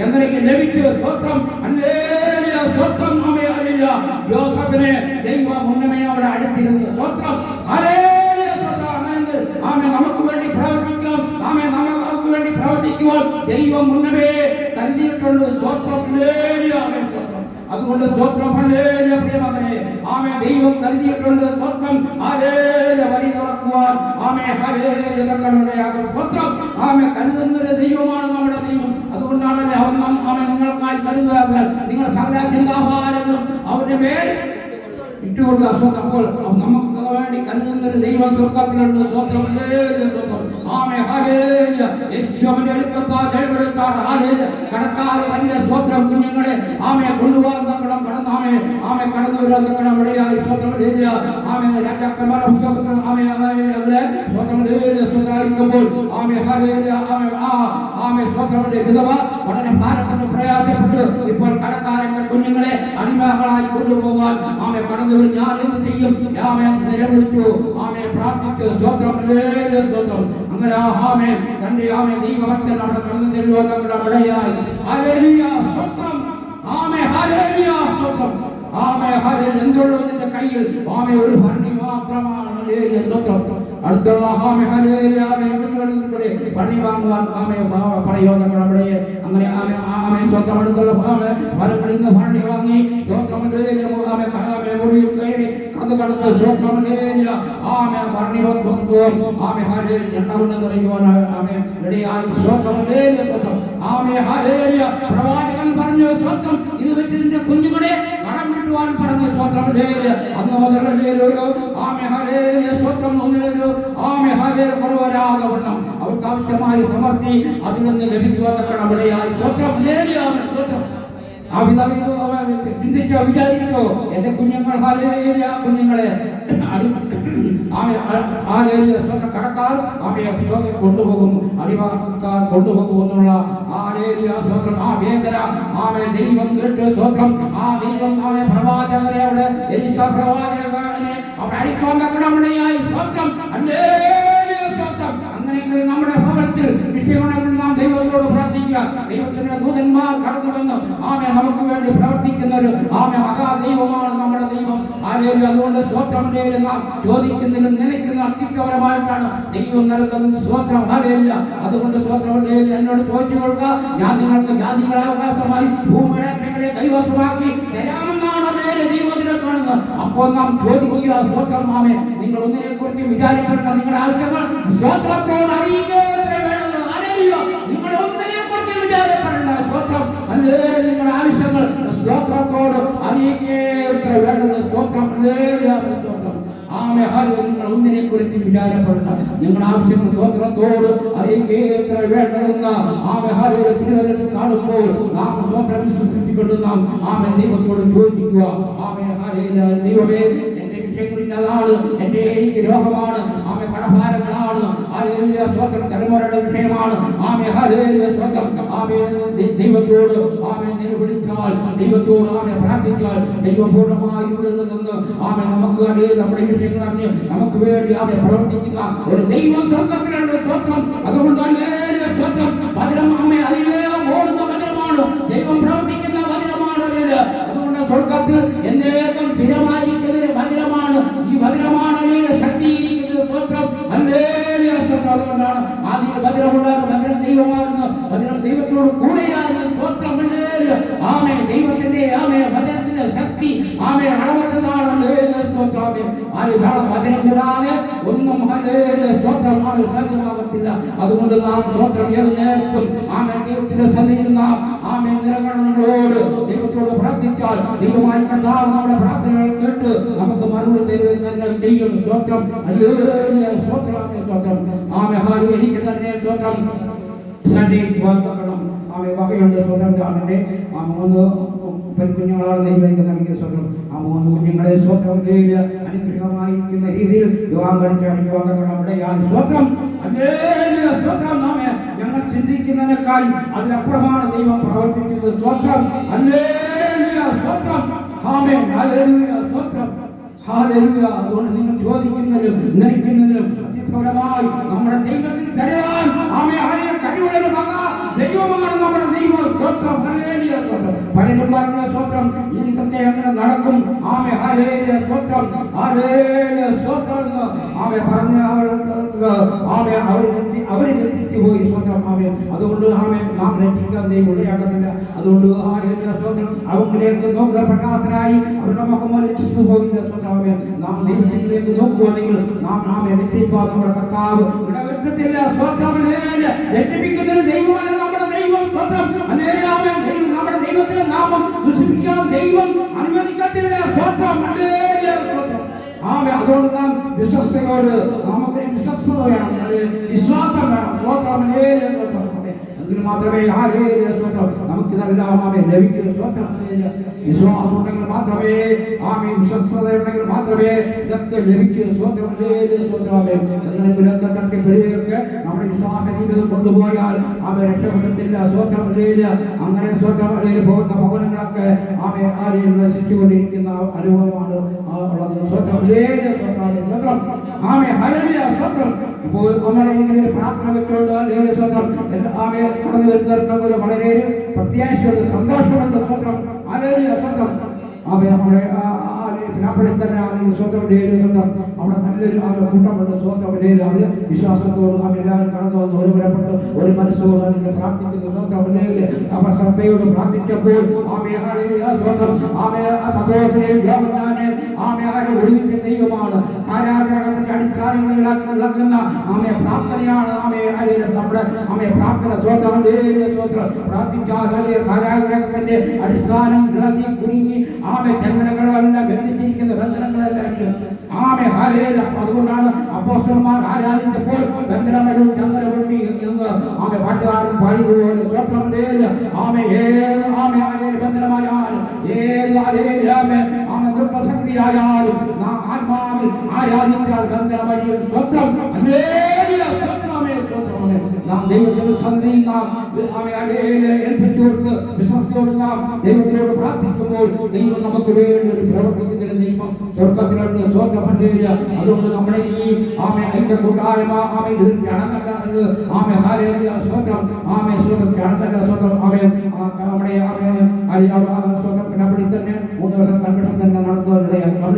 Speaker 1: എങ്ങനെയൊക്കെ ലഭിച്ചു. സ്തോത്രം. ഹല്ലേലൂയ സ്തോത്രം. ആമേ ഹല്ലേലൂയ. യോസേഫിനെ ദൈവം മുന്നമേ അവിടെ അടുത്തിരുന്നു. സ്തോത്രം. ഹല്ലേലൂയ സ്തോത്രം. ആമേ നമുക്ക് വേണ്ടി പ്രവർത്തിക്കാം. ആമേ നമുക്ക് വേണ്ടി പ്രവർത്തിക്കുവാൻ ദൈവം മുന്നമേ കരുതിയിട്ടുണ്ട്. സ്തോത്രം. ഹല്ലേലൂയ. ആമേ സ്തോത്രം. അതുകൊണ്ട് സ്തോത്രം. ഹല്ലേലൂയ. പ്രിയമകനെ ആമേ ദൈവം കരുതിയിട്ടുണ്ട്. സ്തോത്രം. ഹല്ലേലൂയ. വഴി തുറക്കുവാൻ ആമേ ഹല്ലേലൂയ തക്കനുടയാകും. സ്തോത്രം. ആമേ കരുതുന്നൊരു ദൈവമാണ് നമ്മുടെ ദൈവം. അതുകൊണ്ടാണല്ലേ അവൻ ആമേ നിങ്ങൾക്കായി കരുതുക. നിങ്ങളുടെ സകല ചിന്താഭാരങ്ങളും അവന്റെ മേൽ ഇട്ടുകൊള്ളുക. അപ്പോൾ നമുക്ക് വേണ്ടി കരുതുന്നൊരു ദൈവം സ്വർഗ്ഗത്തിലുണ്ട്. സ്തോത്രം. ആമേ ഹല്ലേലൂയ. യേശുവിന്റെ രക്തത്താൽ ജയമെടുത്താണ്. ഹല്ലേലൂയ. കടക്കാതെ തന്നെ സ്തോത്രം കുഞ്ഞുങ്ങളെ ആമേ കൊണ്ടുപോകാൻ തക്കണം. കടന്നാമേ ആമേ കടന്നു വരാൻ തക്കണം. ഇവിടെയായി. സ്തോത്രം. ഹല്ലേലൂയ. ആമേ രാജാക്കന്മാരുടെ പുസ്തകത്തിൽ ആമേ അതിലെ സ്തോത്രം. ഹല്ലേലൂയ സ്തോത്രായിരിക്കുമ്പോൾ ആമേ ഹല്ലേലൂയ ആമേ ആമേ സ്തോത്രത്തിന്റെ വിധവ വളരെ ഭാരപ്പെട്ട് പ്രയാസപ്പെട്ട് ഇപ്പോൾ കടക്കാരന്റെ കുഞ്ഞുങ്ങളെ അടിമകളായി കൊണ്ടുപോകാൻ ആമേ കടന്നു. ഞാൻ എന്ത് ചെയ്യും? ആമേ നിലവിളിച്ചു. ആമേ പ്രാർത്ഥിച്ചു. സ്തോത്രം. ഹല്ലേലൂയ സ്തോത്രം. അങ്ങനെ ആമേ തന്റെ ആമേ ദൈവഭക്തൻ അവിടെ കടന്നു ചെല്ലുവാൻ നമ്മുടെ ഇടയായി. ഹല്ലേലൂയ സ്തോത്രം. ആമേ ഹല്ലേലൂയ സ്തോത്രം. ആമേ ഹല്ലേലൂയ. എന്തുള്ളൂ നിന്റെ കയ്യിൽ? ആമേ ഒരു ഭരണി മാത്രമാണ്. ഹല്ലേലൂയ സ്തോത്രം. അടുത്തുള്ള ആമേ ഹല്ലേലൂയ പണി വാങ്ങുവാൻ ആമേ പറയുവാൻ നമ്മുടെ അങ്ങനെ ആമേ ആമേ സ്തോത്രം. അടുത്തുള്ള ആമേ ഫലങ്ങളിൽ നിന്ന് ഭരണി വാങ്ങി. സ്തോത്രം. ആമേ ആമേ മുറിയിൽ കയറി കഥ കടത്ത്. സ്തോത്രം. ആമേ ഭരണി വന്നുപോകും. ആമേ ഹല്ലേലൂയ. എണ്ണ പറയുവാൻ ആമേ ഇടയായി. സ്തോത്രം. ആമേ ഹല്ലേലൂയ. പ്രവാചകൻ പറഞ്ഞു സ്തോത്രം. ഇത് വെച്ച് നിന്റെ കുഞ്ഞുങ്ങളെ കടം വിട്ടുവാൻ പറഞ്ഞു. സ്തോത്രം. അന്ന് മുതൽ ആമേ ഹല്ലേലൂയ സ്തോത്രം. ഒന്നിലൊരു ആമേ ഹല്ലേലൂയ കുറവരാതെ വണ്ണം അവർക്ക് ആവശ്യമായ സമൃദ്ധി അതിൽ നിന്ന് ലഭിക്കുവാൻ ഇടയായി. സ്തോത്രം. സ്തോത്രം. ചിന്തിച്ചോ, വിചാരിച്ചോ എന്റെ കുഞ്ഞുങ്ങൾ ഹല്ലേലൂയ കുഞ്ഞുങ്ങളെ കടക്കാർ ആമയെ കൊണ്ടുപോകും. അടിമക്കാർ കൊണ്ടുപോകും എന്നുള്ള ആ വേദന ആമേ ദൈവം കേട്ട് സ്തോത്രം. ആ ദൈവം ആമേ പ്രവാചകരെ അവിടെ പ്രവാചകനെ അവിടെ അടിക്കാൻ തക്കണമിടയായി. സ്തോത്രം. ഹല്ലേലൂയ സ്തോത്രം. അങ്ങനെയെങ്കിൽ നമ്മുടെ ഭവനത്തിൽ വിഷയങ്ങളിൽ നാം ദൈവത്തോട് പ്രാർത്ഥിക്കുക. ദൈവത്തിന്റെ ദൂതന്മാർ കടന്നു വന്ന് ആമേ നമുക്ക് വേണ്ടി പ്രവർത്തിക്കുന്നത് ആമേ മഹാദൈവമാണ് നമ്മുടെ ദൈവം. ഹല്ലേലൂയ. അതുകൊണ്ട് സ്തോത്രം. നാം ചോദിക്കുന്നതിനും നിലയ്ക്കുന്ന അത്യുത്തപരമായിട്ടാണ് ദൈവം നൽകുന്നത്. സ്തോത്രം. ഹല്ലേലൂയ. അതുകൊണ്ട് സ്തോത്രം. എന്നോട് ചോദിച്ചു കൊടുക്കുക. ഞാൻ നിങ്ങൾക്ക് ജാതികളെ അവകാശമായി ഭൂമിയുടെ കൈവശമാക്കി തരാമെന്നാണ് ദൈവത്തിനെ കാണുന്നത്. അപ്പോൾ നാം ചോദിക്കുക. സ്തോത്രം. ആമേ നിങ്ങൾ ഒന്നിനെ കുറിച്ച് വിചാരിക്കേണ്ട. നിങ്ങളുടെ ആവശ്യങ്ങൾ സ്തോത്രത്തോട് അറിയിക്കുക. നിങ്ങൾ ഒന്നിനെ കുറിച്ച് വിചാരപ്പെടേണ്ട. സ്തോത്രം. അല്ലേ നിങ്ങളുടെ ആവശ്യങ്ങൾ സ്തോത്രത്തോട് അറിയിക്കുക വേണ്ടത്. സ്തോത്രം. സ്തോത്രം. ആമേ ഹല്ലേലൂയ. നിങ്ങൾ ഒന്നിനെ കുറിച്ച് വിചാരപ്പെടേണ്ട. നിങ്ങളുടെ ആവശ്യങ്ങൾ സ്തോത്രത്തോട് അറിയിക്കുക വേണ്ടതെന്ന് ആമേ ഹല്ലേലൂയ തിരുവചനത്തിൽ കാണുമ്പോൾ നാം സ്തോത്രം വിശ്വസിച്ചുകൊണ്ട് നാം ആമേ ദൈവത്തോട് ചോദിക്കുക. ആമേ ഹല്ലേലൂയ. ദൈവമേ എന്റെ
Speaker 4: വിഷയങ്ങളില്ലാതാണ്. എനിക്ക് രോഗമാണ്, ആമേ കടഭാരങ്ങളാണ്, ഹല്ലേലൂയ സ്തോത്രം, തലമുറയുടെ വിഷയമാണ്, ആമേ ഹല്ലേലൂയ സ്തോത്രം, ആമേ ദൈവത്തോട് ആമേ വിളിച്ചാൽ, ദൈവത്തോട് ആമേ പ്രാർത്ഥിച്ചാൽ ദൈവം പൂർണ്ണമായി ഇവിടെ നിന്ന് ആമേ നമുക്ക് നമ്മുടെ വിഷയങ്ങൾ അറിഞ്ഞ് നമുക്ക് വേണ്ടി ആമേ പ്രവർത്തിക്കുന്ന ഒരു ദൈവം സ്വർഗത്തിലുണ്ട്. സ്തോത്രം. അതുകൊണ്ട് ഹല്ലേലൂയ സ്തോത്രം, വചനം ആമേ അതിവേഗം ഓടുന്ന വചനമാണ്, ദൈവം പ്രവർത്തിക്കുന്ന വചനമാണ്. അതുകൊണ്ട് സ്വർഗത്തിൽ എന്നേക്കും സ്ഥിരമായിരിക്കുന്ന ഒരു വചനമാണ്. ഈ വചനമാണ് ശക്തിയിരിക്കുന്നത്. സ്തോത്രം. ഹല്ലേലൂയ സ്തോത്രം. അതുകൊണ്ടാണ് ആദ്യം വചനമുണ്ടാകും, വചനം ദൈവമാകുന്നു, വചനം ദൈവത്തോട് കൂടെയായിരുന്നു. സ്തോത്രം. ഹല്ലേലൂയ. ആമേ ദൈവത്തിന്റെ ആമേ വചനത്തിന്റെ ശക്തി ആമേ അളവട്ടതാണ്. ഹല്ലേലൂയ സ്തോത്രം. വചനം കൂടാതെ ഒന്നും ഹല്ലേലൂയ സ്തോത്രം സാധ്യമാകത്തില്ല. അതുകൊണ്ട് നാം സ്തോത്രം ഏത് നേരത്തും ആമേ ദൈവത്തിന്റെ സന്നിധിയിൽ നാം ആമേ നിറങ്ങളോട് ദൈവത്തോട് പ്രാർത്ഥിച്ചാൽ ദൈവമായി കർത്താവ് നമ്മുടെ പ്രാർത്ഥനകൾ കേട്ട് നമുക്ക് മറുപടി തരുന്നത് ചെയ്യും. സ്തോത്രം. ഹല്ലേലൂയ സ്തോത്രം. സ്തോത്രം. ആമേ ഹല്ലേലൂയ. എനിക്ക് തന്നെ സ്തോത്രം.
Speaker 1: ആമേ വകയുണ്ട്. സ്വതന്ത്രം കാണണ്ടേ. ആ 3 പെൺകുഞ്ഞുങ്ങളാണ് ദൈവം നൽകിയ സ്വതന്ത്രം. ആ 3 കുഞ്ഞുങ്ങളെ സ്വതന്ത്രം അനുഗ്രഹമായിരിക്കുന്ന രീതിയിൽ വിവാഹം കഴിക്കാൻ നമ്മുടെ സ്വതന്ത്രം. ഹല്ലേലൂയ സ്തോത്രം. ആമേ ഞങ്ങൾ ചിന്തിക്കുന്നതിനേക്കാൾ അതിലപ്പുറമാണ് ദൈവം പ്രവർത്തിക്കുന്നത്. സ്തോത്രം. ഹല്ലേലൂയ സ്തോത്രം. ആമേൻ. ഹല്ലേലൂയ സ്തോത്രം. ഹല്ലേലൂയ. അതുകൊണ്ട് നിങ്ങൾ ചോദിക്കുന്നതിലും നനയ്ക്കുന്നതിലും അതിഫലമായി നമ്മുടെ ദൈവത്തിൽ തരാൻ ആമേ ആരെയും കഴിവുള്ള മക ദൈവമാണ് നമ്മുടെ ദൈവം. സ്തോത്രം. ഹല്ലേലൂയ സ്തോത്രം. പലരും പറഞ്ഞ സ്തോത്രം ഇതൊക്കെ എങ്ങനെ നടക്കും? ആമേ ഹല്ലേലൂയ സ്തോത്രം. ഹല്ലേലൂയ സ്തോത്രം. ആമേ പറഞ്ഞ ആമേ അവര് തെറ്റിച്ചു പോയി. സ്തോത്രം. ആമേ അതുകൊണ്ട് ആമേ നാം രക്ഷിക്കാൻ ദൈവം ഇടയാക്കത്തില്ല. അതുകൊണ്ട് ഹല്ലേലൂയ സ്തോത്രം. അവങ്കിലേക്ക് നോക്കുക പ്രകാശനായി അവരുടെ മുഖം ലക്ഷിച്ചു പോയില്ല. സ്തോത്രം. ആമേ നാം ദൈവത്തിലേക്ക് നോക്കുവാണെങ്കിൽ നാം ആമേ രക്ഷിപ്പാൻ നമ്മുടെ കർത്താവ് ഇടവരുത്തത്തില്ല. സ്തോത്രം. ഹല്ലേലൂയ. രക്ഷിപ്പിക്കുന്നതിന് ദൈവമല്ല നമ്മുടെ ദൈവം. സ്തോത്രം. ഹല്ലേലൂയ. ദൈവം നമ്മുടെ ദൈവത്തിന്റെ നാമം ദുഷിപ്പിക്കാൻ ദൈവം അനുവദിക്കത്തില്ല. സ്തോത്രം. ഹല്ലേലൂയ സ്തോത്രം. ആമേ അതുകൊണ്ട് നാം വിശ്വസ്തയോട് നമുക്കൊരു വിശ്വസ്തത വേണം, വിശ്വാസം വേണം. സ്തോത്രം. ഹല്ലേലൂയ സ്തോത്രം. എങ്കിൽ മാത്രമേ ഹല്ലേലൂയ സ്തോത്രം നമുക്കിതെല്ലാം ആമേ ലഭിക്കൂ. സ്തോത്രം. ഹല്ലേലൂയ. വിശ്വാസം ഉണ്ടെങ്കിൽ മാത്രമേ ആമേ വിശ്വസ്തത ഉണ്ടെങ്കിൽ മാത്രമേ ഇതൊക്കെ ലഭിക്കൂ. സ്തോത്രം. ഹല്ലേലൂയ സ്തോത്രം. ആമേ എങ്ങനെയൊക്കെ തട്ടി പെരുകയൊക്കെ നമ്മുടെ വിശ്വാസ ജീവിതം കൊണ്ടുപോയാൽ ആമേ രക്ഷപ്പെടത്തില്ല. സ്തോത്രം. ഹല്ലേലൂയ. അങ്ങനെ സ്തോത്രം പോകുന്ന ഭവനങ്ങളൊക്കെ ആമേ ആരെയും നശിച്ചുകൊണ്ടിരിക്കുന്ന അനുഭവമാണ് ഉള്ളത്. സ്തോത്രം. ഹല്ലേലൂയ സ്തോത്രം. ആമേ ഹല്ലേലൂയ സ്തോത്രം. ഇപ്പോൾ നമ്മളെ ഇങ്ങനെ പ്രാർത്ഥന വെച്ചുകൊണ്ട് ഹല്ലേലൂയ സ്തോത്രം ആമേ കടന്നു വരുന്നവർക്ക് ഒരു വളരെ പ്രത്യാശയുണ്ട്, സന്തോഷമുണ്ട്. സ്തോത്രം. ഹല്ലേലൂയ സ്തോത്രം. ആമേ നമ്മുടെ പിന്നപ്പടി തന്നെ ആണെങ്കിൽ സ്വന്തം സ്വന്തം അവിടെ നല്ലൊരു കൂട്ടമുണ്ട്. സ്വന്തം അവര് വിശ്വാസത്തോട് ആമേ എല്ലാവരും കടന്നു വന്ന് ഒരുപരപ്പെട്ട് ഒരു മനസ്സോട് അതിനെ പ്രാർത്ഥിക്കുന്നു. സ്വന്തം ശ്രദ്ധയോട് പ്രാർത്ഥിച്ചപ്പോൾ ആമേ സ്വന്തം ആമേ സന്തോഷത്തെയും യോഗജ്ഞാനെ ആമേ ഒഴിവിച്ച ദൈവമാണ്. കാരാഗ്രഹത്തിന്റെ അടിസ്ഥാനങ്ങൾ ഇളക്കുന്ന ആമേ പ്രാർത്ഥനയാണ്. ആമേ നമ്മുടെ ആമേ പ്രാർത്ഥന സ്വന്തം പ്രാർത്ഥിച്ചാൽ കാരാഗ്രഹത്തിന്റെ അടിസ്ഥാനം ഇളകി കുടുങ്ങി ആമേ ചങ്ങലകളെല്ലാം ബന്ധിച്ചിരിക്കുന്ന ബന്ധനങ്ങളെല്ലാം ആമേ ഹല്ലേലൂയ. അതുകൊണ്ടാണ് അപ്പോസ്തലന്മാർ ആരാധിച്ചപ്പോൾ ബന്ധനങ്ങളും ചങ്ങല പൊട്ടി എന്ന് ആമേ പാട്ടുകാരൻ പാടിയതുപോലെ സ്തോത്രം. ഹല്ലേലൂയ. ആമേ ഏത് ആമേ ഹല്ലേലൂയ ബന്ധനമായാലും ഏത് ഹല്ലേലൂയ ആമേ ആമേ ദുർശക്തിയായാലും നാം ആത്മാവിൽ ആരാധിച്ചാൽ ബന്ധനമഴിയും. സ്തോത്രം. ഹല്ലേലൂയ സ്തോത്രം. ആമേ സ്തോത്രം. നാം ദൈവത്തിന്റെ സന്നിധിയിൽ നാം ആമേ ഹല്ലേലൂയ ഏൽപ്പിച്ചു കൊടുത്ത് വിശ്വസ്തയോട് നാം ദൈവത്തോട് പ്രാർത്ഥിക്കുമ്പോൾ ദൈവം നമുക്ക് വേണ്ടി ഒരു പ്രവർത്തിക്കുന്നതിന് ദൈവം സ്വർഗത്തിലുണ്ട്. സ്തോത്രം. ഹല്ലേലൂയ. അതുകൊണ്ട് നമ്മുടെ ഈ ആമേ ഐക്യ കൂട്ടായ്മ ആമേ ഇത് ചടങ്ങല്ല എന്ന് ആമേ ഹല്ലേലൂയ സ്തോത്രം. ആമേ സ്തോത്രം ചടങ്ങല്ല. സ്തോത്രം. ആമേ നമ്മുടെ ആമേ സ്തോത്രം പിന്നപ്പടി തന്നെ 3 ദിവസം കൺവെൻഷൻ തന്നെ നടത്തുവാനിടയായി നമ്മൾ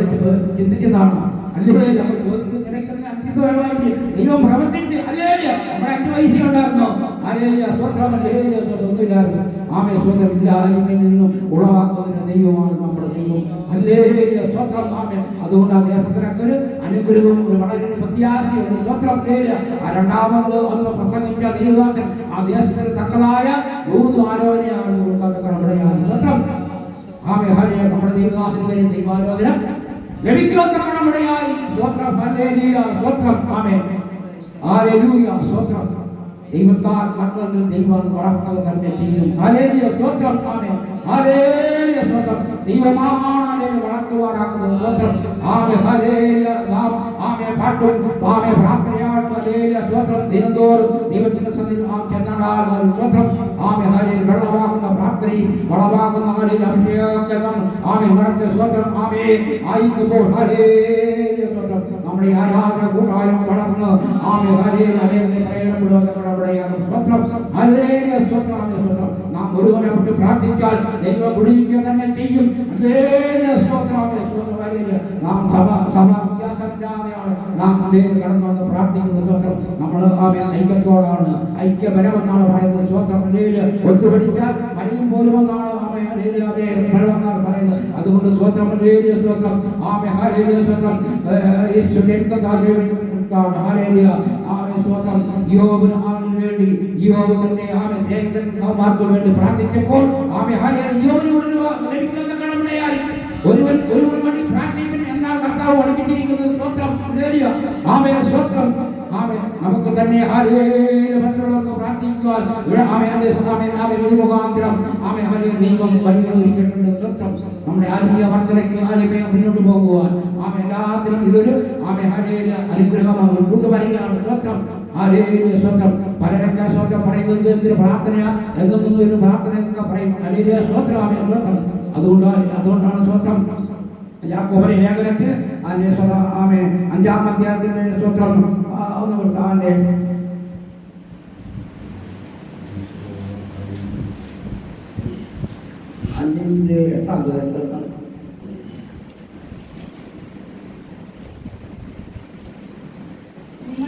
Speaker 1: ചിന്തിച്ചതാണ്. ഹല്ലേലൂയ. നമ്മൾ ചോദിക്കുന്ന നിരക്കുന്ന അന്ത്യമായി ദൈവം പ്രവർത്തിച്ച് ഹല്ലേലൂയ. നമ്മുടെ 5 വയസ്സേ ഉണ്ടായിരുന്നോ? ഹല്ലേലൂയ സ്തോത്രം. ഹല്ലേലൂയ സ്തോത്രം. ഒന്നുമില്ലായിരുന്നു. ആമേ സ്തോത്രം. ഇല്ലായ്മയിൽ നിന്നും ഉളവാക്കുന്ന ദൈവമാണ് നമ്മുടെ ദൈവം. ഹല്ലേലൂയ സ്തോത്രം. ആമേ അതുകൊണ്ട് ആ ദേശത്തിനൊക്കെ ഒരു അനുഗ്രഹവും ഒരു വളരെ പ്രത്യാശയുണ്ട്. സ്തോത്രം. ഹല്ലേലൂയ. രണ്ടാമത് ഒന്ന് പ്രസംഗിച്ച ദൈവദാസൻ ആ ദേശത്തിന് തക്കതായ ആലോചനയാണ് കൊടുക്കാൻ നമ്മുടെ സ്തോത്രം. ആമേ ഹല്ലേലൂയ. നമ്മുടെ ദൈവദാസന് വരെ ദൈവാലോചന ലഭിക്കാൻ നമ്മുടെയായി. സ്തോത്രം. ഹല്ലേലൂയ സ്തോത്രം. ആമേ ഹല്ലേലൂയ സ്തോത്രം. ദൈവത്താൽ മക്കളിൽ ദൈവം വളർത്തുക തന്നെ ചെയ്യും. ഹല്ലേലൂയ സ്തോത്രം. ആമേൻ. ഹല്ലേലൂയ സ്തോത്രം. ദൈവമാണ് അതിനെ വളർത്തുവാനാക്കുന്നത്. സ്തോത്രം.
Speaker 4: ആമേ ഹല്ലേലൂയ നാം ആമേ പാട്ടും ആമേ പ്രാർത്ഥനയായിട്ട് ഹല്ലേലൂയ സ്തോത്രം ദിനംതോറും ദൈവത്തിന്റെ സന്നിധിയിൽ നാം ചെന്നാടാൽ സ്തോത്രം ആമേ ഹല്ലേലൂയ വെള്ളമാകുന്ന പ്രാർത്ഥനയും വളമാകുന്ന ഹല്ലേലൂയ അഭിഷേകം ആമേ നടത്തിയ സ്തോത്രം ആമേ ആയിരിക്കുമ്പോൾ ഹല്ലേലൂയ സ്തോത്രം നമ്മുടെ ആരാധന കൂട്ടായ്മ വളർന്ന് ആമേ ഹല്ലേലൂയ അനേകരെ പ്രയോജനപ്പെടുവാൻ സ്തോത്രം ഹല്ലേലൂയ സ്തോത്രം ആമേ സ്തോത്രം നാം ഒരുവനെ വിട്ട് പ്രാർത്ഥിച്ചാൽ ദൈവം വിടുവിക്കുക തന്നെ ചെയ്യും ഹല്ലേലൂയ സ്തോത്രം ആമേ സ്തോത്രം ഹല്ലേലൂയ നാം സഭ വ്യത്യാസമില്ലാതെയാണ് നാം ഹല്ലേലൂയ കടന്നു വന്ന് പ്രാർത്ഥിക്കുന്ന സ്തോത്രം നമ്മൾ ആമേ ഐക്യത്തോടാണ് ഐക്യബലമെന്നാണ് പറയുന്നത് സ്തോത്രം ഹല്ലേലൂയ ഒത്തുപിടിച്ചാൽ മലയും പോലുമെന്നാണ് ആമേ ഹല്ലേലൂയ ഫലമെന്നാണ് പറയുന്നത് അതുകൊണ്ട് സ്തോത്രം ഹല്ലേലൂയ സ്തോത്രം ആമേ ഹല്ലേലൂയ സ്തോത്രം യേശുവിന്റെ രക്തത്താൽ ഹല്ലേലൂയ ആമേ സ്തോത്രം യോബിന് വേണ്ടി യോബ് തന്റെ ആമേ സ്നേഹിതന്മാർക്ക് വേണ്ടി പ്രാർത്ഥിച്ചപ്പോൾ ആമേ ഹല്ലേലൂയ യോബിന് ലഭിക്കുന്ന കടമയായി ഒരുവൻ വേണ്ടി പ്രാർത്ഥിക്കുന്നു എന്നാൽ കർത്താവ് പഠിപ്പിച്ചിരിക്കുന്നത് സ്തോത്രം ഹല്ലേലൂയ ആമേ സ്തോത്രം ആമേ നമുക്ക് തന്നെ ഹല്ലേലൂയ മറ്റുള്ളവർക്ക് പ്രാർത്ഥിക്കുവാൻ ആമേ ആമേ ഇത് മുഖാന്തരം ആമേ ഹല്ലേലൂയ ദൈവം വഴികളൊരുക്കിയിട്ടുണ്ട് സ്തോത്രം നമ്മുടെ ആത്മീയ വർദ്ധനയ്ക്ക് ആലമേ മുന്നോട്ട് പോകുവാൻ ആമേ എല്ലാത്തിനും ഇതൊരു ആമേ ഹല്ലേലൂയ അനുഗ്രഹമാണ് കൂട്ടുപലകയാണ് സ്തോത്രം ഹല്ലേലൂയ സ്തോത്രം പലരൊക്കെ സ്തോത്രം പറയുന്നത് എന്തൊരു പ്രാർത്ഥന എന്നൊന്നും ഒരു പ്രാർത്ഥന എന്നൊക്കെ പറയും ഹല്ലേലൂയ സ്തോത്രം ആമേ സ്തോത്രം അതുകൊണ്ടാണ് സ്തോത്രം
Speaker 1: യാക്കോബിന്റെ ലേഖനത്തിൽ ആമേ 5-ാം അധ്യായത്തിന്റെ സ്തോത്രം ഒന്ന് കൊടുത്താന്റെ അഞ്ചിന്റെ 8-ാം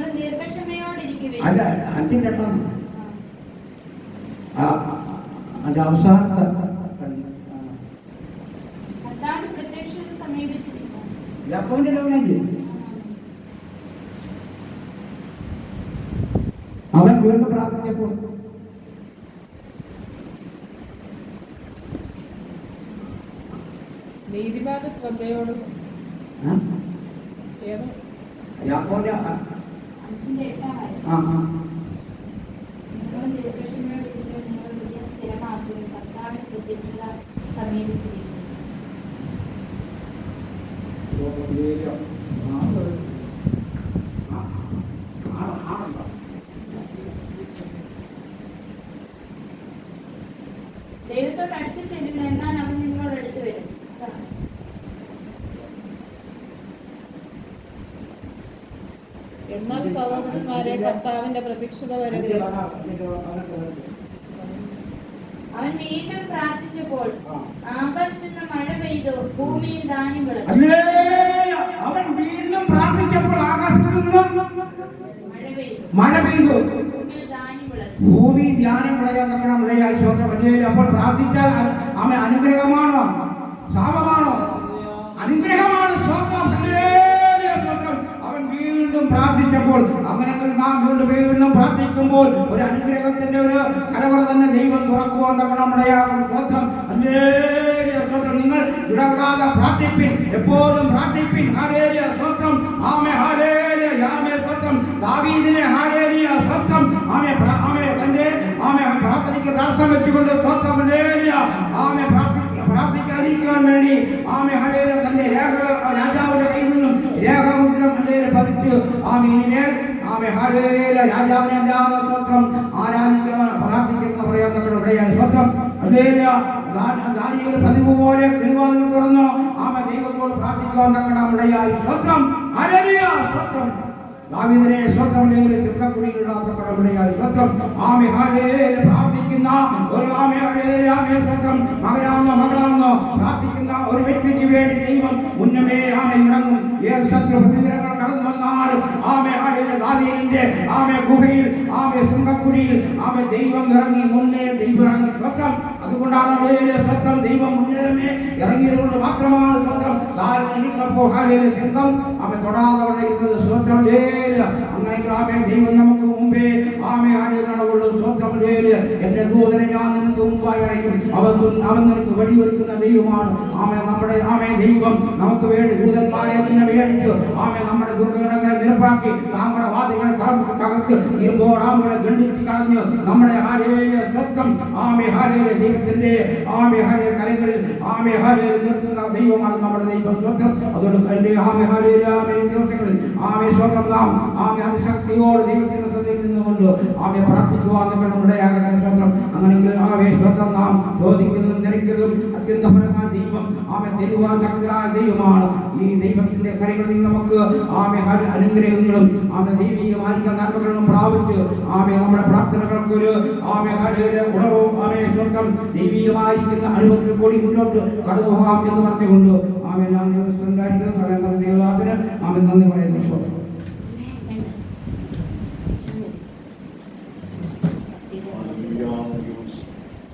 Speaker 1: അധ്യായം അല്ല 5-ന്റെ 8-ാം അതിന്റെ അവസാനത്തെ യാക്കോബിന്റെ ലേഖനം അവൻ വീണ്ടും പ്രാർത്ഥിച്ചപ്പോൾ
Speaker 3: നീതിമാന്റെ ശ്രദ്ധയോട്
Speaker 1: യാക്കോബിന്റെ
Speaker 2: ദൈവത്തോട് അടുത്ത് ചെല്ലുന്ന എന്നാൽ അവൻ നിങ്ങളോട് അടുത്ത് വരും.
Speaker 3: എന്നാൽ സഹോദരന്മാരെ കർത്താവിന്റെ പ്രത്യക്ഷത വരെ
Speaker 2: അവൻ വീണ്ടും പ്രാർത്ഥിച്ചപ്പോൾ ആകാശത്ത് നിന്ന് മഴ പെയ്തു, ഭൂമിയിൽ ധാന്യം വിളഞ്ഞു.
Speaker 1: അവൻ വീണ്ടും പ്രാർത്ഥിച്ചപ്പോൾ ആകാശത്ത് നിന്നും മഴ പെയ്തു, ഭൂമി ധ്യാനം വിളയാൻ തക്കണം വിളയായി ശ്രോത്രം. അപ്പോൾ പ്രാർത്ഥിച്ചാൽ അവൻ അനുഗ്രഹമാണോ ശാപമാണോ? അനുഗ്രഹമാണ് ശ്രോത്രം. അവൻ വീണ്ടും പ്രാർത്ഥിച്ചപ്പോൾ അങ്ങനെങ്കിൽ നാം വീണ്ടും പ്രാർത്ഥിക്കുമ്പോൾ ഒരു അനുഗ്രഹത്തിന്റെ ഒരു കലവറ തന്നെ ദൈവം തുറക്കുവാൻ തക്കണം ഇടയാകും ശ്രോത്രം. സ്തോത്രം. നിങ്ങൾ ഇടപെടാതെ പ്രാർത്ഥിപ്പിൻ, എപ്പോഴും പ്രാർത്ഥിപ്പിൻ. ഹല്ലേലൂയ സ്തോത്രം. ആമേൻ ഹല്ലേലൂയ ആമേൻ സ്തോത്രം. ദാവീദിനെ ഹല്ലേലൂയ സ്തോത്രം. ആമേൻ തന്റെ ആമേൻ പ്രാർത്ഥനയ്ക്ക് തടസ്സം വെച്ചുകൊണ്ട് സ്തോത്രം ഹല്ലേലൂയ ആമേൻ പ്രാർത്ഥിക്കാതിരിക്കാൻ വേണ്ടി ആമേൻ ഹല്ലേലൂയ തന്റെ രാജാവിന്റെ കയ്യിൽ നിന്നും രേഖാമുദ്രം ഹല്ലേലൂയ പതിച്ചു. ആമേൻ ഇനിമേൽ ആമേൻ ഹല്ലേലൂയ രാജാവിനെ അല്ലാതെ സ്തോത്രം ആരാധിക്കാൻ പ്രാർത്ഥിക്കുന്ന പറയാൻ തക്കണം ഇടയായി സ്തോത്രം. ഹല്ലേലൂയ ദാനിയേൽ പതിവ് പോലെ കിളിവാതിൽ തുറന്നു ആമേൻ ദൈവത്തോട് പ്രാർത്ഥിക്കാൻ തക്കണം ഇടയായി സ്തോത്രം. ഹല്ലേലൂയ സ്തോത്രം. ദാവീദിനെ സ്തോത്രം ചുക്കക്കുടിയിലിടാത്തക്കണം ഇടയായി സ്തോത്രം. ആമേൻ ഹല്ലേലൂയ പ്രാർത്ഥിക്കുന്ന ഒരു ആമേൻ ഹല്ലേലൂയ ആമേൻ സ്തോത്രം മകളാണെന്നോ പ്രാർത്ഥിക്കുന്ന ഒരു വ്യക്തിക്ക് വേണ്ടി ദൈവം മുന്നമേ ആമേൻ ഇറങ്ങും. ഏത് ശത്രു പ്രതികരണങ്ങൾ കടന്നു വന്നാലും ആമേൻ ഹല്ലേലൂയ ദാനിയേലിന്റെ ആമേൻ ഗുഹയിൽ ആമേൻ ചുക്കക്കുടിയിൽ ആമേൻ ദൈവം ഇറങ്ങി മുന്നേ ദൈവം ഇറങ്ങി സ്തോത്രം. അതുകൊണ്ടാണ് ഹല്ലേലൂയ സ്തോത്രം. ദൈവം മുന്നേ തന്നെ ഇറങ്ങിയതുകൊണ്ട് മാത്രമാണ് സ്തോത്രം. ദാനിയേലിനപ്പോൾ ഹല്ലേലൂയ സിംഹം ആമേൻ തൊടാതെ ഇരുന്നത് സ്തോത്രം. അങ്ങനെ ആമേൻ ദൈവം നമുക്ക് മുമ്പേ ആമേൻ ഹല്ലേലൂയ നടകൊള്ളും സ്തോത്രം. എന്റെ ദൂതനെ ഞാൻ നിനക്ക് മുമ്പായി അയക്കും, അവൻ നിനക്ക് വഴിയൊരുക്കുന്ന ദൈവമാണ്. ആമേൻ നമ്മുടെ ആമേൻ ദൈവം നമുക്ക് വേണ്ടി ദൂതന്മാരെ മുറിയടിച്ച് ആമേ നമ്മുടെ ദുർഘടങ്ങളെ നിരപ്പാക്കി താമ്രവാദികളെ തകർത്ത് ഇരുമ്പോടാമുകളെ ഗണ്ഡിച്ച് കളഞ്ഞ് നമ്മുടെ സ്വത്വം ആമേ ഹാലേലെ ദൈവത്തിന്റെ ആമേ ഹാലേ കരങ്ങളിൽ ആമേ ഹാലേലെ നിർത്തുന്ന ദൈവമാണ് നമ്മുടെ ദൈവം സ്വത്വം. അതുകൊണ്ട് എന്റെ ആമേ ഹാലേലെ ആമേ ദിവസങ്ങളിൽ ആമേ സ്വത്വം നാം ആമേ അതിശക്തിയോട് ദൈവത്തിന്റെ സന്നിധിയിൽ നിന്നുകൊണ്ട് ആമേ പ്രാർത്ഥിക്കുവാൻ നമ്മുടെ ആകട്ടെ സ്വത്വം. അങ്ങനെങ്കിൽ ആമേ സ്വത്വം നാം ചോദിക്കുന്നതും ധരിക്കുന്നതും അത്യന്തപരമായ ദൈവം ആമേ തരുവാൻ ശക്തരായ ദൈവമാണ്. ഈ ദൈവത്തിന്റെ കരങ്ങളിൽ നമുക്ക് ആമേ അനുഗ്രഹങ്ങളും ആമേ ദൈവികമായിരിക്കുന്ന നന്മകളും പ്രാപിച്ച് ആമേ നമ്മുടെ പ്രാർത്ഥനകൾക്കൊരു ആമേ ഹാലേലെ ഉണർവും ആമേ സ്വത്വം ദൈവികമായിരിക്കുന്ന അനുഭവത്തിൽ കൂടി മുന്നോട്ട് കടന്നു പോകാം എന്ന് പറഞ്ഞുകൊണ്ട് ആമേ ഞാൻ ദൈവസ്ഥാനിക്കുന്ന സമയം ദൈവദാസന് ആമേ നന്ദി പറയുന്നു. സ്വത്വം